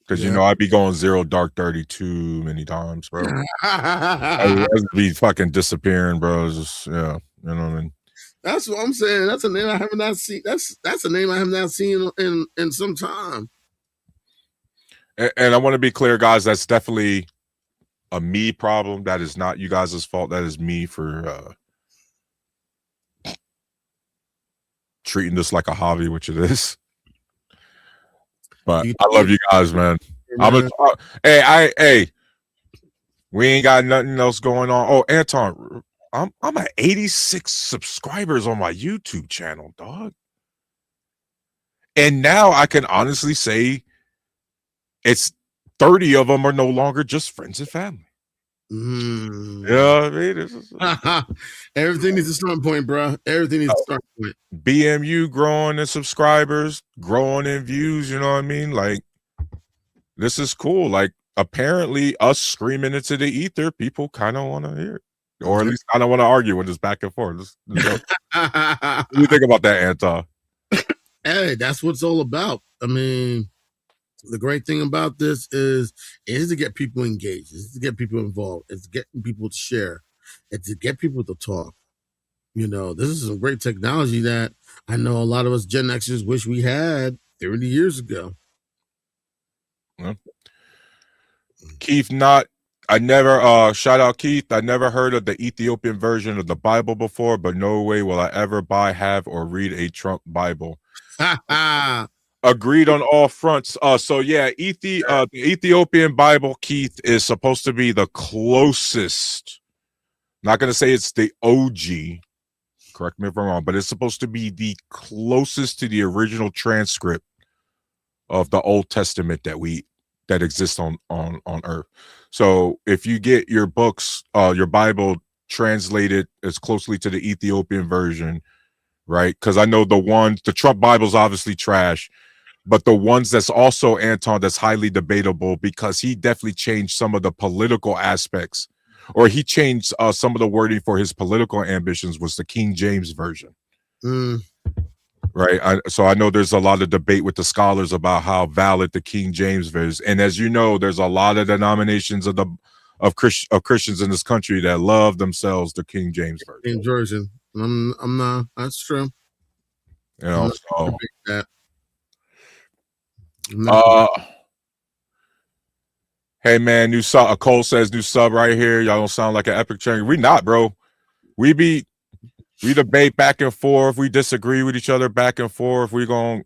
Because I'd be going 0 Dark 30 too many times, bro. I'd be fucking disappearing, bro. Just, yeah, you know what I mean? That's what I'm saying. That's a name I have not seen. That's a name I have not seen in some time. And I want to be clear, guys. That's definitely a me problem. That is not you guys' fault. That is me for treating this like a hobby, which it is. But I love you guys, man. Hey, we ain't got nothing else going on. Oh, Anton, I'm at 86 subscribers on my YouTube channel, dog. And now I can honestly say it's 30 of them are no longer just friends and family. Yeah, I mean, everything needs a starting point, bro. Everything needs a starting point. BMU growing in subscribers, growing in views. You know what I mean? Like, this is cool. Like, apparently, us screaming into the ether, people kind of want to hear it, or at least kind of want to argue with us back and forth. What do you think about that, Anton? Hey, that's what it's all about. I mean, the great thing about this is to get people engaged, is to get people involved, it's to get people to share, it's to get people to talk. This is some great technology that I know a lot of us Gen Xers wish we had 30 years ago. Yeah. Keith, I never shout out Keith. I never heard of the Ethiopian version of the Bible before, but no way will I ever buy, have, or read a Trump Bible. Agreed on all fronts. So yeah, the Ethiopian Bible, Keith, is supposed to be the closest Not going to say it's the OG. Correct me if I'm wrong, but it's supposed to be the closest to the original transcript of the Old Testament that exists on Earth. So if you get your books, your Bible translated as closely to the Ethiopian version, right? Because I know the Trump Bible's obviously trash, but the ones that's also Anton that's highly debatable because he definitely changed some of the political aspects, or he changed some of the wording for his political ambitions, was the King James version. Right. So I know there's a lot of debate with the scholars about how valid the King James is. And as you know, there's a lot of denominations of Christians in this country that love themselves the King James version. King version. I'm not. That's true. You know, so hey man, new sub. Cole says new sub right here. Y'all don't sound like an epic train. We not, bro. We debate back and forth. We disagree with each other back and forth. We don't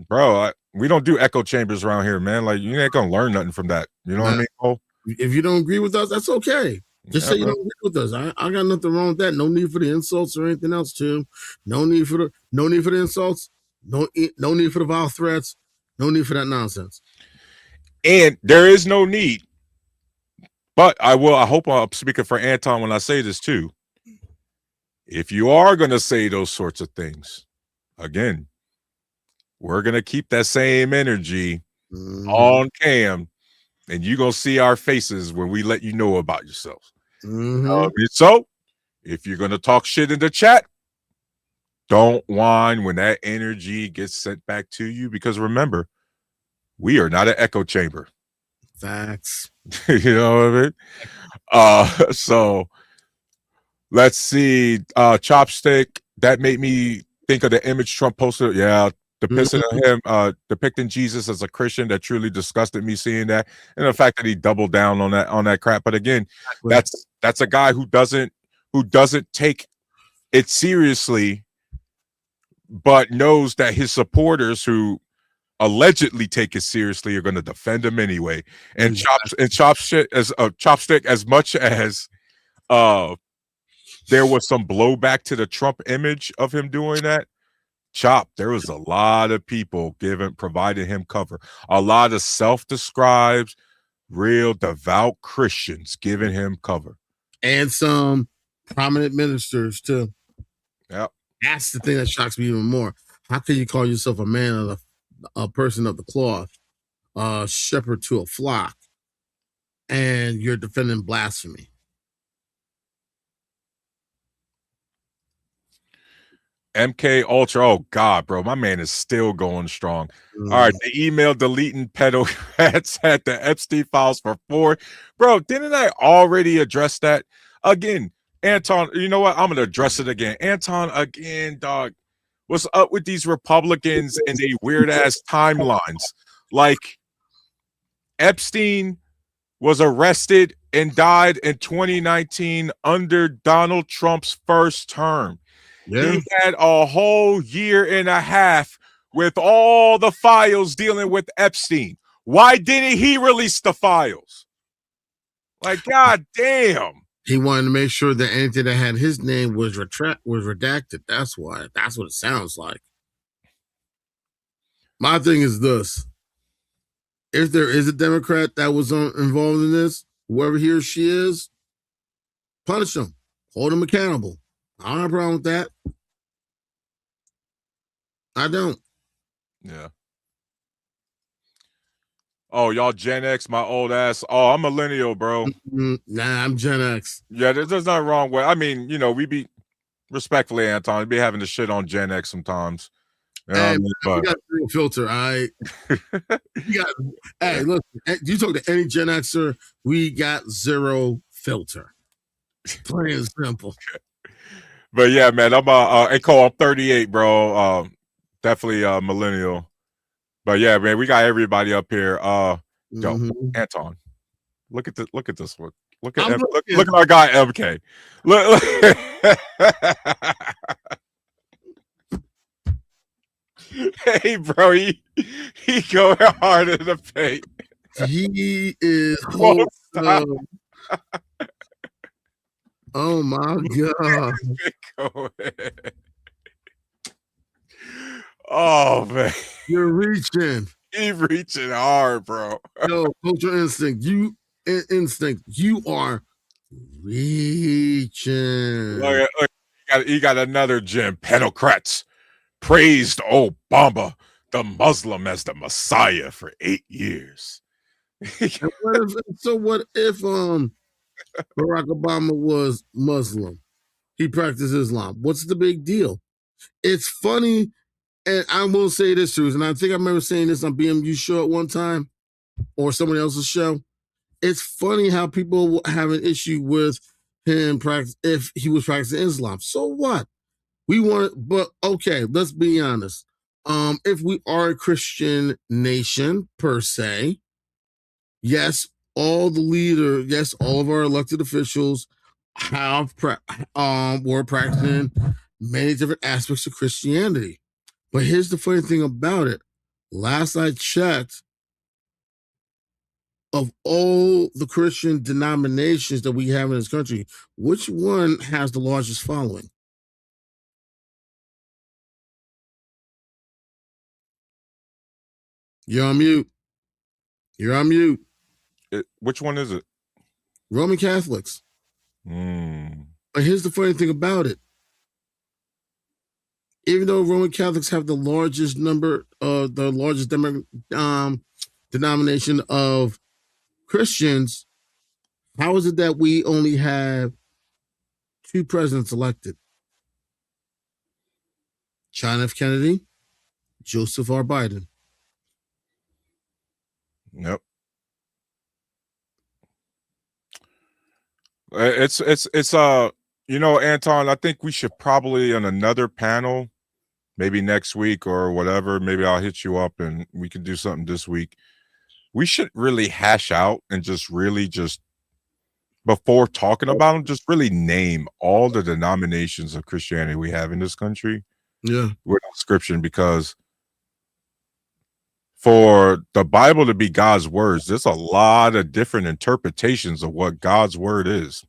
do echo chambers around here, man. Like you ain't gonna learn nothing from that. You know what I mean, Cole? If you don't agree with us, that's okay. Just say you don't agree with us. I got nothing wrong with that. No need for the insults or anything else, too. No need for the insults. No need for the vile threats. No need for that nonsense. And there is no need. But I hope I'm speaking for Anton when I say this too. If you are going to say those sorts of things, again, we're going to keep that same energy on cam, and you're going to see our faces when we let you know about yourselves. So, if you're going to talk shit in the chat, don't whine when that energy gets sent back to you, because remember, we are not an echo chamber. Facts. You know what I mean? So let's see. Chopstick, that made me think of the image Trump posted. Yeah, depicting him depicting Jesus as a Christian, that truly disgusted me seeing that. And the fact that he doubled down on that crap. But again, that's a guy who doesn't take it seriously, but knows that his supporters who allegedly take it seriously are going to defend him anyway. And Chopstick, as much as there was some blowback to the Trump image of him doing that, there was a lot of people providing him cover. A lot of self-described, real devout Christians giving him cover. And some prominent ministers too. Yep. That's the thing that shocks me even more. How can you call yourself a man of a person of the cloth, shepherd to a flock, and you're defending blasphemy? MK Ultra, oh God, bro, my man is still going strong. All right, the email deleting pedo rats had the Epstein files for 4. Bro, didn't I already address that? Again, Anton, you know what? I'm gonna address it again. Anton, again, dog. What's up with these Republicans and the weird ass timelines? Like, Epstein was arrested and died in 2019 under Donald Trump's first term. Yeah. He had a whole year and a half with all the files dealing with Epstein. Why didn't he release the files? Like, God damn. He wanted to make sure that anything that had his name was redacted. That's why. That's what it sounds like. My thing is this. If there is a Democrat that was involved in this, whoever he or she is, punish them. Hold them accountable. I don't have a problem with that. I don't. Yeah. Oh, y'all Gen X, my old ass. Oh, I'm millennial, bro. Nah, I'm Gen X. Yeah, there's nothing wrong with. I mean, you know, we be respectfully, Anton, we be having to shit on Gen X sometimes. You know hey, man, we got zero filter. Hey, look, you talk to any Gen Xer, we got zero filter. Plain and simple. But yeah, man, I'm Cole, I'm 38, bro. Definitely millennial. But yeah, man, we got everybody up here. Yo, Anton, look at this one. Look at our guy MK. Look. Hey, bro, he going hard in the paint. He is. Oh Oh my God. Oh man, You're reaching. he reaching hard, bro. Yo, cultural instinct. Instinct. You are reaching. Look, he got another gem. Penocrats praised Obama, the Muslim, as the Messiah for 8 years. What if Barack Obama was Muslim? He practiced Islam. What's the big deal? It's funny, and I will say this too, and I think I remember saying this on BMU show at one time or someone else's show. It's funny how people have an issue with him practice if he was practicing Islam. So what? We want, but okay, let's be honest. If we are a Christian nation per se, yes, all of our elected officials were practicing many different aspects of Christianity. But here's the funny thing about it. Last I checked, of all the Christian denominations that we have in this country, which one has the largest following? You're on mute. You're on mute. Which one is it? Roman Catholics. But here's the funny thing about it. Even though Roman Catholics have the largest denomination of Christians, how is it that we only have 2 presidents elected? John F. Kennedy, Joseph R. Biden. Yep. It's Anton, I think we should probably on another panel, maybe next week or whatever, maybe I'll hit you up and we can do something this week. We should really hash out and just before talking about them, just really name all the denominations of Christianity we have in this country. Yeah. With description, because for the Bible to be God's words, there's a lot of different interpretations of what God's word is.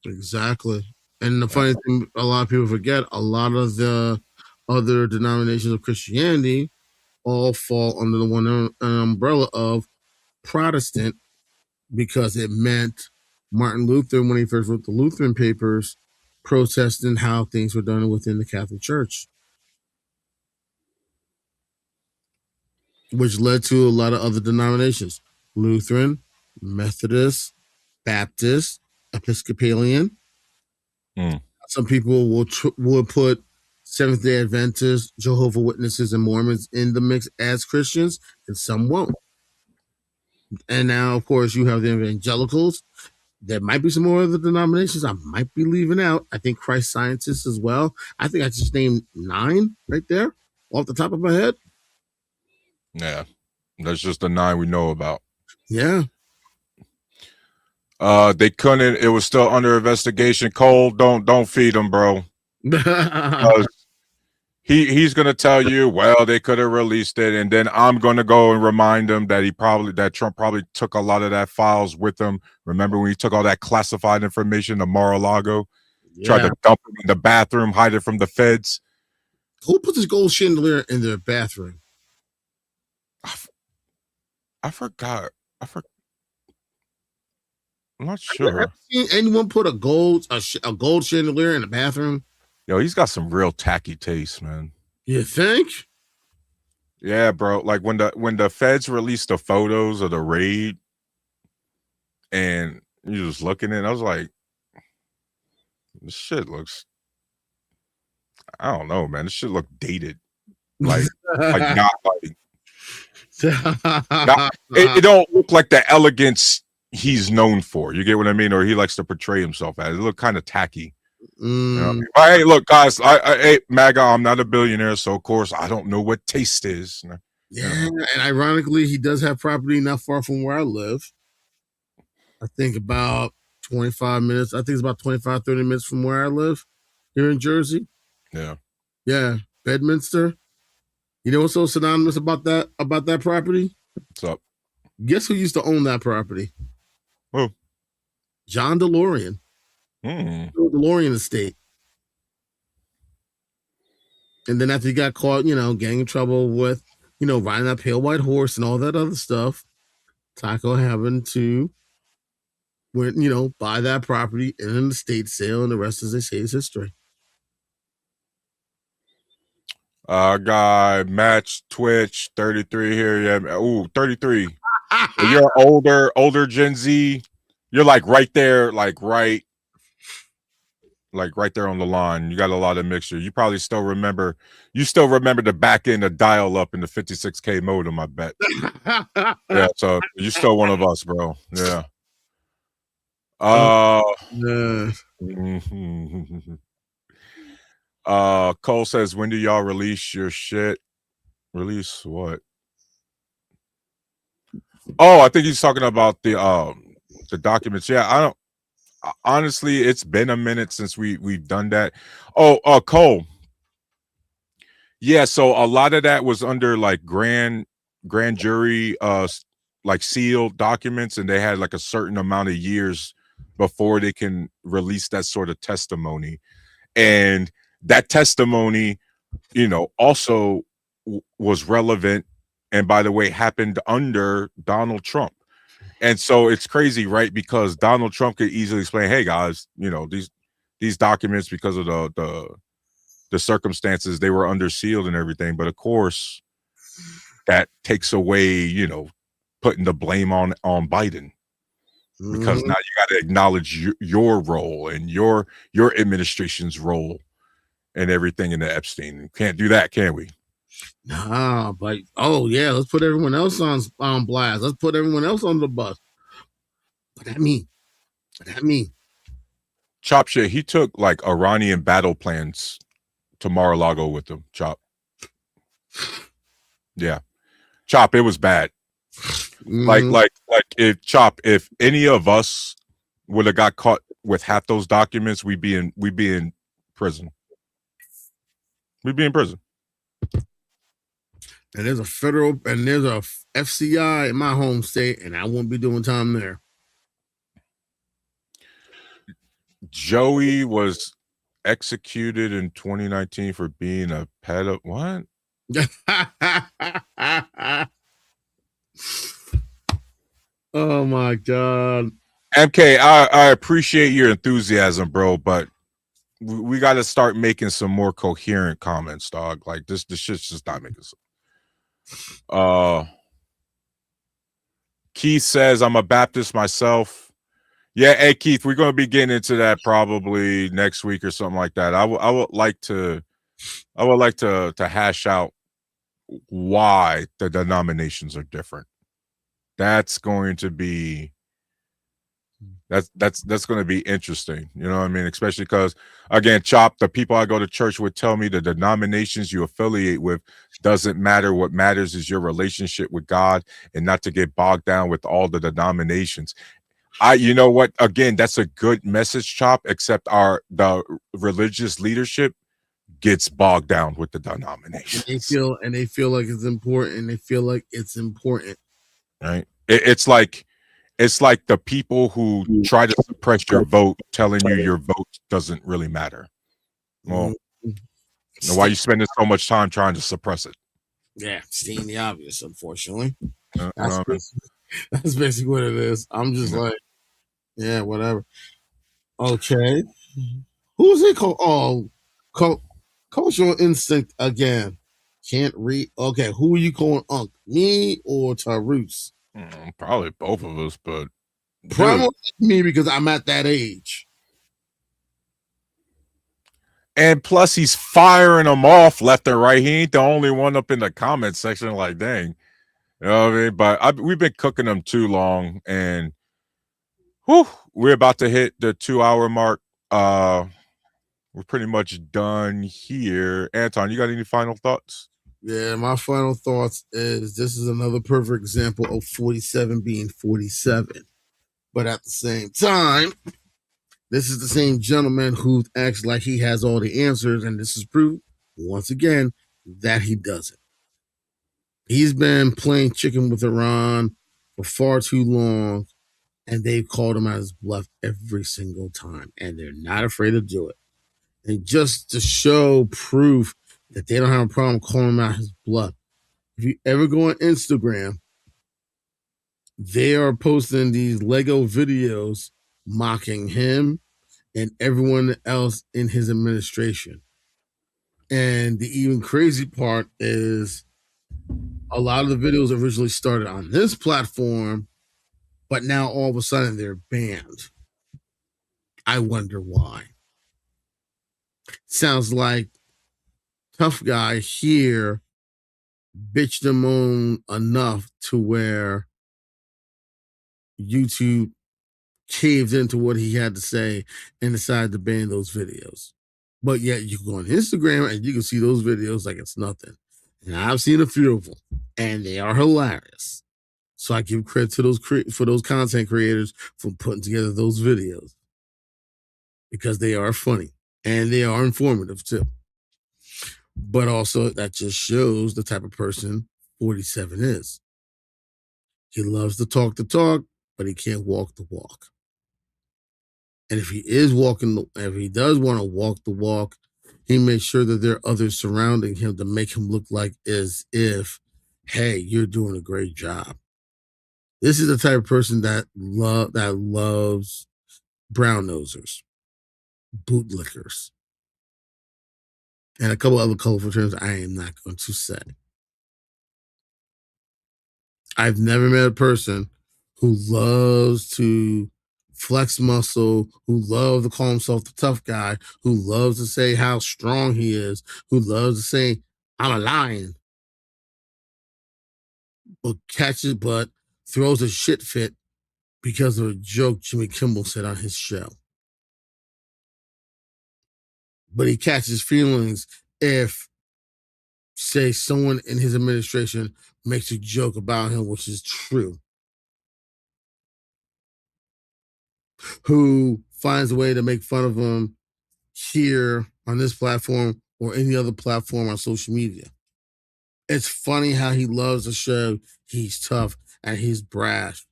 Exactly. And the funny thing, a lot of people forget, a lot of the other denominations of Christianity all fall under the one umbrella of Protestant, because it meant Martin Luther, when he first wrote the Lutheran papers, protesting how things were done within the Catholic Church, which led to a lot of other denominations: Lutheran, Methodist, Baptist, Episcopalian. Some people will put Seventh-day Adventists, Jehovah's Witnesses, and Mormons in the mix as Christians, and some won't. And now, of course, you have the evangelicals. There might be some more other denominations I might be leaving out. I think Christ Scientists as well. I think I just named 9 right there off the top of my head. Yeah, that's just the 9 we know about. Yeah. They couldn't. It was still under investigation. Cole, don't feed him, bro. He's gonna tell you, well, they could have released it, and then I'm gonna go and remind him that Trump probably took a lot of that files with him. Remember when he took all that classified information to Mar-a-Lago, tried to dump it in the bathroom, hide it from the feds. Who put this gold chandelier in their bathroom? I forgot. I'm not sure. Have you seen anyone put a gold chandelier in the bathroom? Yo, he's got some real tacky taste, man. You think? Yeah, bro. Like when the feds released the photos of the raid, and you just looking at it, I was like, this shit looks, I don't know, man. This shit look dated. Like not like it don't look like the elegance he's known for. You get what I mean? Or he likes to portray himself as. It look kind of tacky. You know? Hey, look, guys, hey, MAGA, I'm not a billionaire, so of course I don't know what taste is. Yeah, and ironically, he does have property not far from where I live. I think about 25 minutes. I think it's about 25, 30 minutes from where I live here in Jersey. Yeah. Yeah, Bedminster. You know what's so synonymous about that property? What's up? Guess who used to own that property? Who? John DeLorean. The DeLorean estate. And then after he got caught, getting in trouble with, riding that pale white horse and all that other stuff, Taco having to buy that property in an estate sale, and the rest, as they say, is history. Guy, match Twitch 33 here. Yeah, ooh, 33. You're older Gen Z. You're like right there, like right there on the line. You got a lot of mixture. You probably still remember. You still remember the back end of dial up in the 56K modem. I bet. Yeah. So you're still one of us, bro. Yeah. Cole says, when do y'all release your shit? Release what? Oh, I think he's talking about the documents. Yeah, I don't honestly, it's been a minute since we've done that. Oh, Cole. Yeah, so a lot of that was under like grand jury like sealed documents, and they had like a certain amount of years before they can release that sort of testimony. And that testimony, also was relevant, and by the way, happened under Donald Trump. And so it's crazy, right? Because Donald Trump could easily explain, hey guys, these documents, because of the circumstances, they were under sealed and everything. But of course, that takes away, putting the blame on Biden. Because now you got to acknowledge your role and your administration's role and everything in the Epstein. We can't do that, can we? Nah, but let's put everyone else on blast. Let's put everyone else on the bus. What that mean? Chop shit. He took like Iranian battle plans to Mar-a-Lago with him. Chop. Yeah, Chop. It was bad. Like if any of us would have got caught with half those documents, we'd be in prison. We'd be in prison. And there's a FCI in my home state, and I won't be doing time there. Joey was executed in 2019 for being a pedo. What? Oh my God. MK, I appreciate your enthusiasm, bro, but we got to start making some more coherent comments, dog. Like this shit's just not making sense. Keith says, I'm a Baptist myself. Yeah, hey Keith, we're going to be getting into that probably next week or something like that. I would like to hash out why the denominations are different. That's going to be going to be interesting. You know what I mean? Especially because, again, Chop, the people I go to church with tell me the denominations you affiliate with doesn't matter. What matters is your relationship with God, and not to get bogged down with all the denominations. You know what? Again, that's a good message, Chop, except the religious leadership gets bogged down with the denominations. And they feel like it's important. Right? It's like the people who try to suppress your vote, telling you your vote doesn't really matter. Well, why are you spending so much time trying to suppress it? Yeah, stating the obvious, unfortunately. That's basically what it is. I'm just like, yeah, whatever. Okay. Who's it called? Oh, cultural instinct again. Can't read. Okay, who are you calling Unc? Me or Tarus? Probably both of us, but probably me, because I'm at that age. And plus, he's firing them off left and right. He ain't the only one up in the comment section. Like, dang, you know what I mean? But we've been cooking them too long, and we're about to hit the 2-hour mark. We're pretty much done here. Anton, you got any final thoughts? Yeah, my final thoughts is this is another perfect example of 47 being 47. But at the same time, this is the same gentleman who acts like he has all the answers, and this is proof, once again, that he doesn't. He's been playing chicken with Iran for far too long, And they've called him out his bluff every single time, and they're not afraid to do it. And just to show proof that they don't have a problem calling him out his bluff, if you ever go on Instagram, they are posting these Lego videos mocking him and everyone else in his administration. And the even crazy part is a lot of the videos originally started on this platform, but now all of a sudden they're banned. I wonder why. Sounds like Tough Guy here bitched him on enough to where YouTube caved into what he had to say and decided to ban those videos. But yet you can go on Instagram and you can see those videos like it's nothing. And I've seen a few of them, and they are hilarious. So I give credit to those content creators for putting together those videos, because they are funny and they are informative too. But also that just shows the type of person 47 is. He loves to talk, but he can't walk the walk. And if he does want to walk the walk, he makes sure that there are others surrounding him to make him look like as if, hey, you're doing a great job. This is the type of person that loves brown nosers, bootlickers, and a couple other colorful terms I am not going to say. I've never met a person who loves to flex muscle, who loves to call himself the tough guy, who loves to say how strong he is, who loves to say, I'm a lion, but throws a shit fit because of a joke Jimmy Kimmel said on his show. But he catches feelings if, say, someone in his administration makes a joke about him, which is true, who finds a way to make fun of him here on this platform or any other platform on social media. It's funny how he loves to show he's tough and he's brash,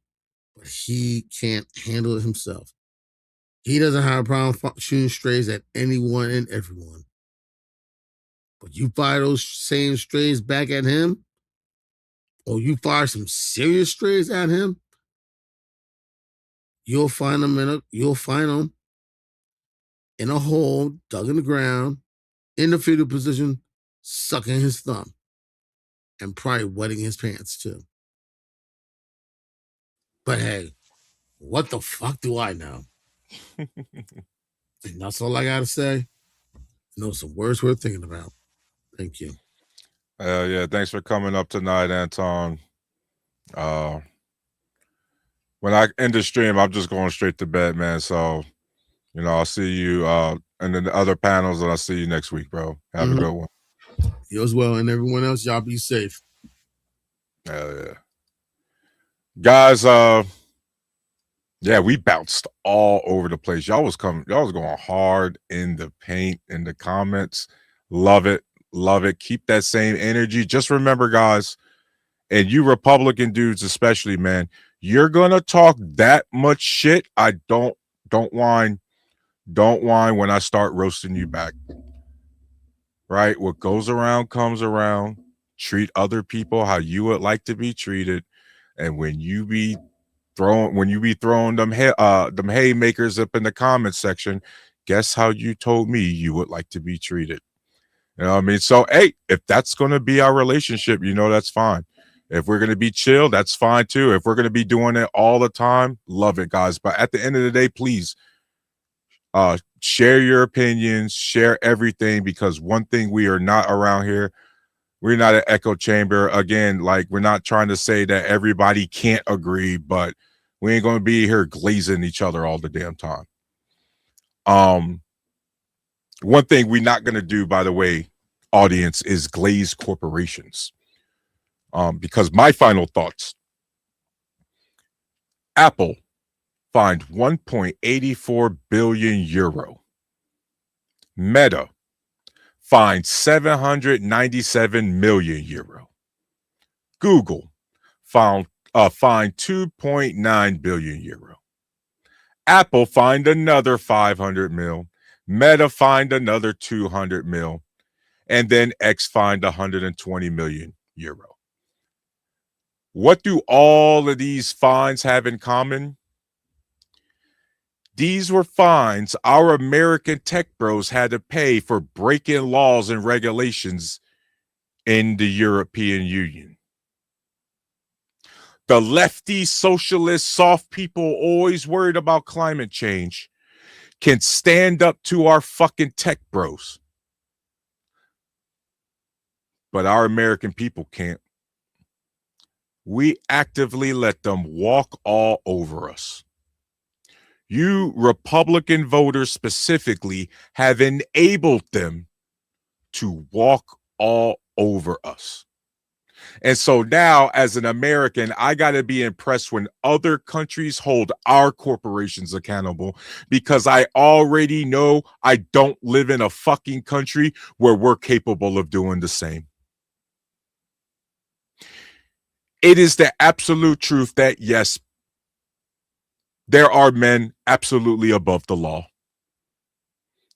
but he can't handle it himself. He doesn't have a problem shooting strays at anyone and everyone. But you fire those same strays back at him, or you fire some serious strays at him, you'll find him in a hole dug in the ground, in the fetal position, sucking his thumb, and probably wetting his pants too. But hey, what the fuck do I know? And that's all I gotta say. Some words worth thinking about. Thank you. Yeah, thanks for coming up tonight, Anton. When I end the stream, I'm just going straight to bed, man. So, I'll see you and then the other panels, and I'll see you next week, bro. Have a good one. You as well, and everyone else, y'all be safe. Hell yeah. Guys, yeah, we bounced all over the place. Y'all was going hard in the paint, in the comments. Love it. Love it. Keep that same energy. Just remember, guys, and you Republican dudes especially, man, you're gonna talk that much shit. Don't whine. Don't whine when I start roasting you back. Right? What goes around comes around. Treat other people how you would like to be treated. And when you be throwing them haymakers up in the comment section, guess how you told me you would like to be treated. You know what I mean? So, hey, if that's going to be our relationship, that's fine. If we're going to be chill, that's fine too. If we're going to be doing it all the time, love it, guys. But at the end of the day, please share your opinions, share everything, because one thing we are not around here, we're not an echo chamber. Again, like, we're not trying to say that everybody can't agree, but we ain't going to be here glazing each other all the damn time. One thing we're not going to do, by the way, audience, is glaze corporations. Because my final thoughts: Apple fined 1.84 billion euro. Meta fined 797 million euro. Google fined 2.9 billion euro. Apple find another 500 mil. Meta find another 200 mil. And then X find 120 million euro. What do all of these fines have in common? These were fines our American tech bros had to pay for breaking laws and regulations in the European Union. The lefty, socialist, soft people always worried about climate change can stand up to our fucking tech bros. But our American people can't. We actively let them walk all over us. You Republican voters specifically have enabled them to walk all over us. And so now, as an American, I got to be impressed when other countries hold our corporations accountable, because I already know I don't live in a fucking country where we're capable of doing the same. It is the absolute truth that, yes, there are men absolutely above the law.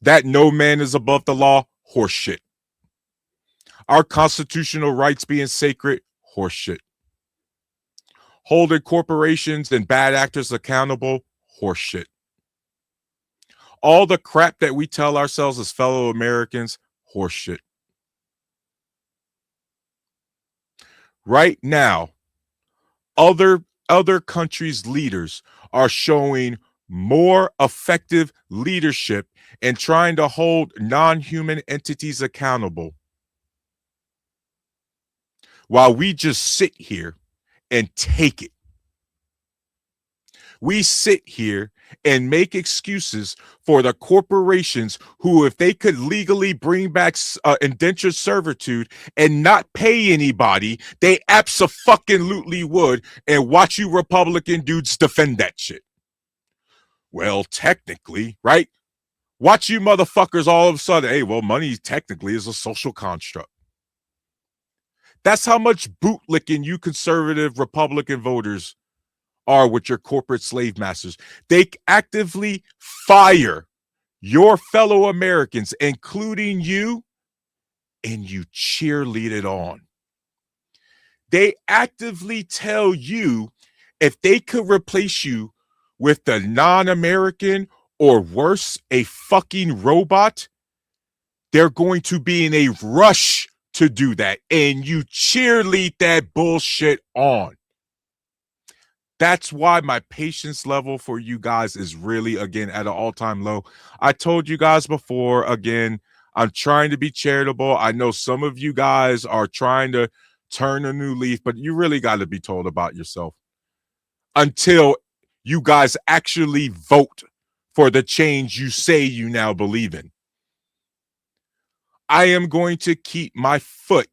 That no man is above the law, horseshit. Our constitutional rights being sacred, horseshit. Holding corporations and bad actors accountable, horseshit. All the crap that we tell ourselves as fellow Americans, horseshit. Right now, other countries' leaders are showing more effective leadership and trying to hold non-human entities accountable, while we just sit here and take it. We sit here and make excuses for the corporations who, if they could legally bring back indentured servitude and not pay anybody, they abso-fucking-lutely would, and watch you Republican dudes defend that shit. Well, technically, right? Watch you motherfuckers all of a sudden, hey, well, money technically is a social construct. That's how much bootlicking you conservative Republican voters are with your corporate slave masters. They actively fire your fellow Americans, including you, and you cheerlead it on. They actively tell you if they could replace you with the non-American, or worse, a fucking robot, they're going to be in a rush to do that, and you cheerlead that bullshit on. That's why my patience level for you guys is really, again, at an all-time low. I told you guys before, again, I'm trying to be charitable. I know some of you guys are trying to turn a new leaf, but you really got to be told about yourself until you guys actually vote for the change you say you now believe in. I am going to keep my foot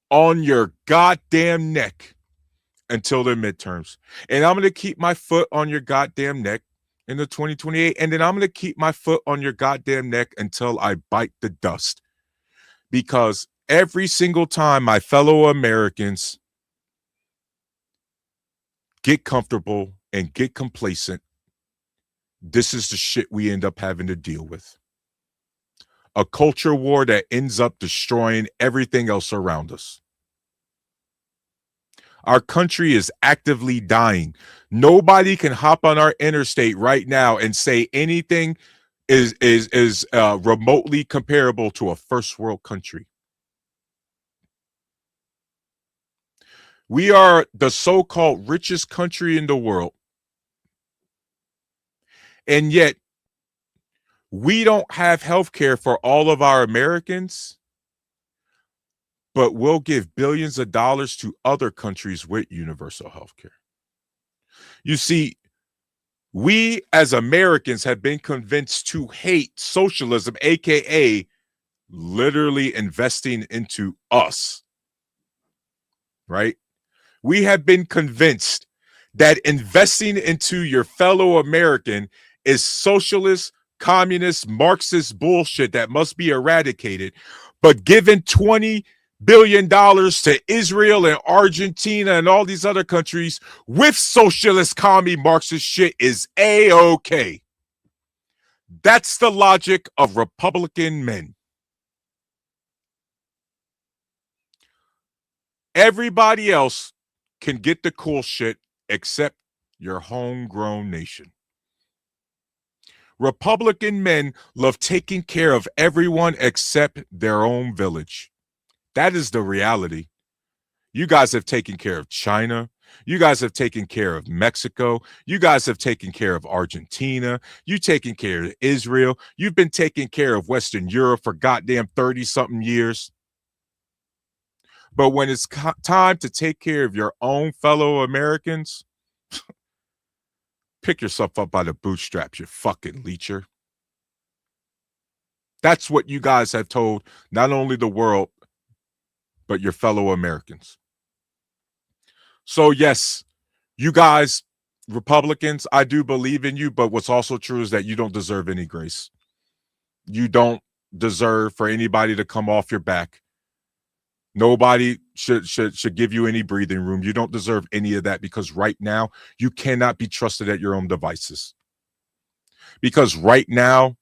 on your goddamn neck until the midterms. And I'm going to keep my foot on your goddamn neck in the 2028. And then I'm going to keep my foot on your goddamn neck until I bite the dust. Because every single time my fellow Americans get comfortable and get complacent, this is the shit we end up having to deal with. A culture war that ends up destroying everything else around us. Our country is actively dying. Nobody can hop on our interstate right now and say anything is remotely comparable to a first world country. We are the so-called richest country in the world. And yet, we don't have health care for all of our Americans, but we'll give billions of dollars to other countries with universal health care. You see, we as Americans have been convinced to hate socialism, aka literally investing into us, right? We have been convinced that investing into your fellow American is socialist, communist, Marxist bullshit that must be eradicated. But given 20 billion to Israel and Argentina and all these other countries with socialist commie Marxist shit is A-okay. That's the logic of Republican men. Everybody else can get the cool shit except your homegrown nation. Republican men love taking care of everyone except their own village. That is the reality. You guys have taken care of China. You guys have taken care of Mexico. You guys have taken care of Argentina. You've taken care of Israel. You've been taking care of Western Europe for goddamn 30-something years. But when it's time to take care of your own fellow Americans, pick yourself up by the bootstraps, you fucking leecher. That's what you guys have told not only the world, but your fellow Americans. So yes, you guys, Republicans, I do believe in you, but what's also true is that you don't deserve any grace. You don't deserve for anybody to come off your back. Nobody should give you any breathing room. You don't deserve any of that because right now you cannot be trusted at your own devices. Because right now,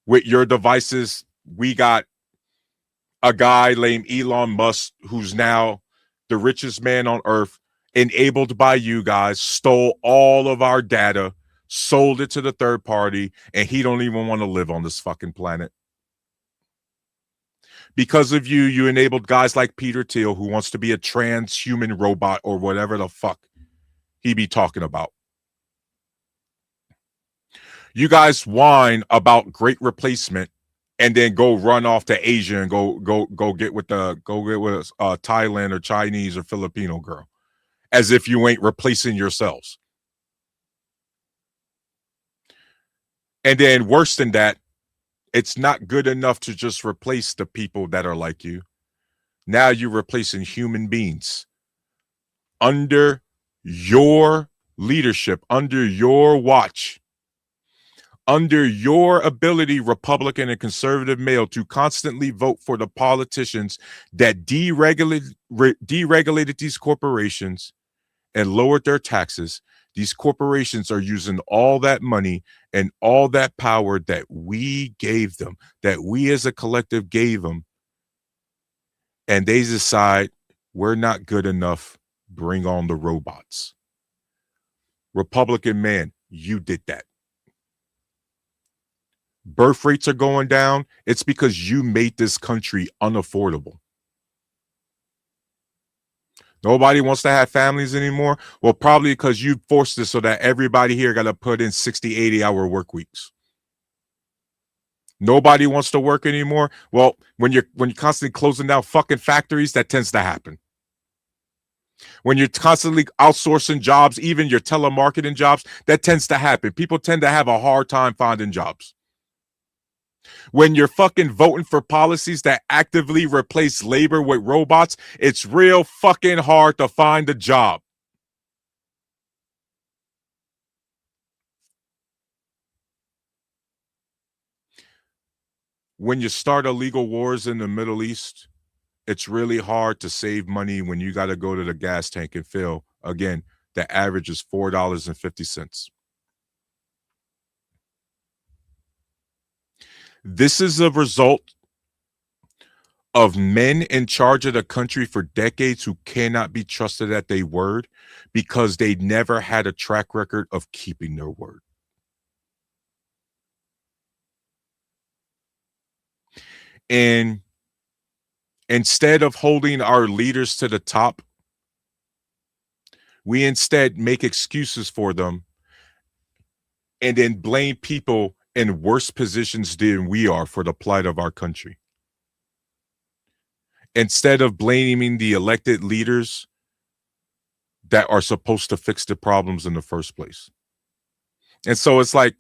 with your devices, we got a guy named Elon Musk who's now the richest man on earth, enabled by you guys, stole all of our data, sold it to the third party, and he don't even want to live on this fucking planet. Because of you, you enabled guys like Peter Thiel, who wants to be a transhuman robot or whatever the fuck he be talking about. You guys whine about great replacement and then go run off to Asia and go get with Thailand or Chinese or Filipino girl, as if you ain't replacing yourselves. And then worse than that, it's not good enough to just replace the people that are like you. Now you're replacing human beings under your leadership, under your watch, under your ability, Republican and conservative male, to constantly vote for the politicians that deregulated these corporations and lowered their taxes. These corporations are using all that money and all that power that we gave them, that we as a collective gave them, and they decide we're not good enough, bring on the robots. Republican man, you did that. Birth rates are going down. It's because you made this country unaffordable. Nobody wants to have families anymore. Well, probably because you forced it so that everybody here got to put in 60, 80-hour work weeks. Nobody wants to work anymore. Well, when you're constantly closing down fucking factories, that tends to happen. When you're constantly outsourcing jobs, even your telemarketing jobs, that tends to happen. People tend to have a hard time finding jobs. When you're fucking voting for policies that actively replace labor with robots, it's real fucking hard to find a job. When you start illegal wars in the Middle East, it's really hard to save money when you got to go to the gas tank and fill. Again, the average is $4.50. This is a result of men in charge of the country for decades who cannot be trusted at their word because they never had a track record of keeping their word. And instead of holding our leaders to the top, we instead make excuses for them and then blame people in worse positions than we are for the plight of our country. Instead of blaming the elected leaders that are supposed to fix the problems in the first place. And so it's like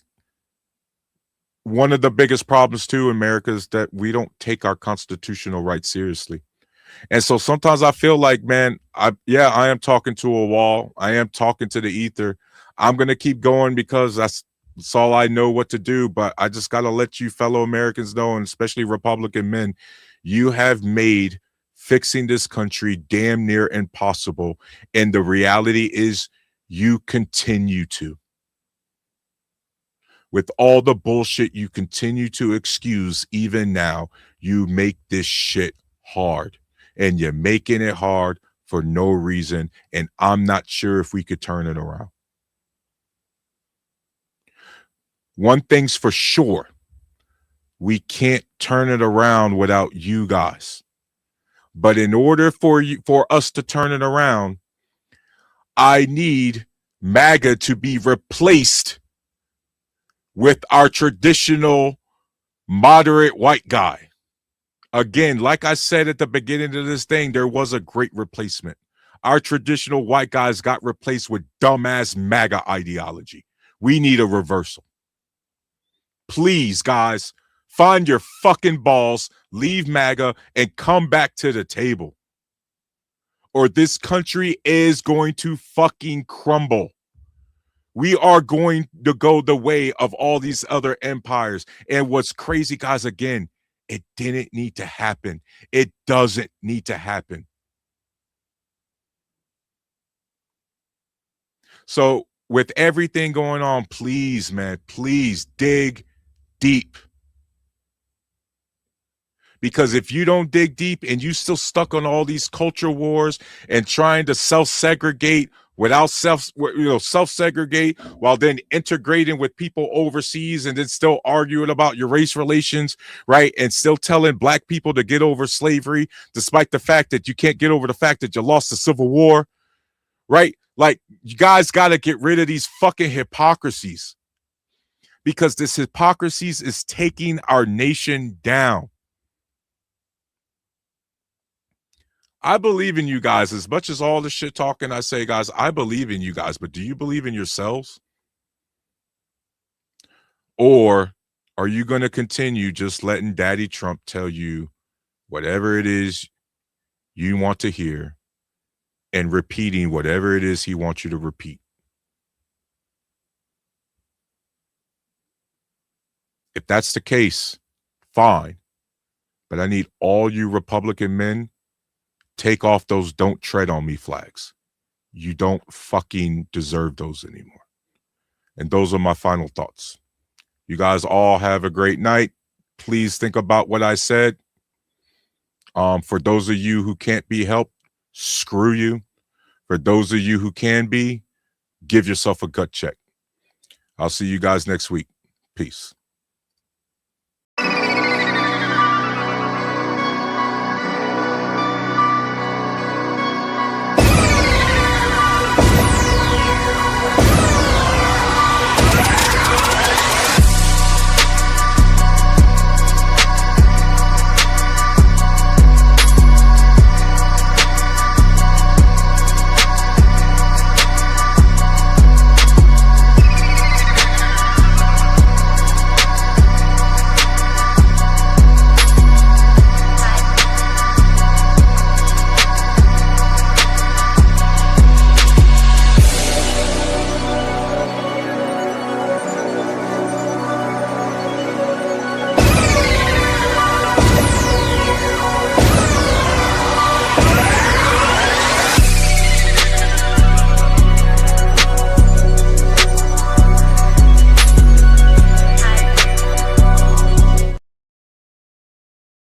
one of the biggest problems too in America is that we don't take our constitutional rights seriously. And so sometimes I feel like, man, I am talking to a wall. I am talking to the ether. I'm going to keep going because that's all I know what to do. But I just got to let you fellow Americans know, and especially Republican men, you have made fixing this country damn near impossible. And the reality is you continue to. With all the bullshit you continue to excuse, even now, you make this shit hard. And you're making it hard for no reason. And I'm not sure if we could turn it around. One thing's for sure. We can't turn it around without you guys. But in order for us to turn it around, I need MAGA to be replaced with our traditional moderate white guy. Again, like I said at the beginning of this thing, there was a great replacement. Our traditional white guys got replaced with dumbass MAGA ideology. We need a reversal. Please, guys, find your fucking balls, leave MAGA, and come back to the table. Or this country is going to fucking crumble. We are going to go the way of all these other empires. And what's crazy, guys, again, it didn't need to happen. It doesn't need to happen. So with everything going on, please, man, please dig deep. Because if you don't dig deep and you still stuck on all these culture wars and trying to self-segregate without self-segregate while then integrating with people overseas and then still arguing about your race relations, right? And still telling black people to get over slavery, despite the fact that you can't get over the fact that you lost the Civil War, right? Like, you guys got to get rid of these fucking hypocrisies, because this hypocrisies is taking our nation down. I believe in you guys. As much as all the shit talking I say, guys, I believe in you guys, but do you believe in yourselves? Or are you going to continue just letting Daddy Trump tell you whatever it is you want to hear and repeating whatever it is he wants you to repeat? If that's the case, fine. But I need all you Republican men, take off those "don't tread on me" flags. You don't fucking deserve those anymore. And those are my final thoughts. You guys all have a great night. Please think about what I said. For those of you who can't be helped, screw you. For those of you who can be, give yourself a gut check. I'll see you guys next week. Peace.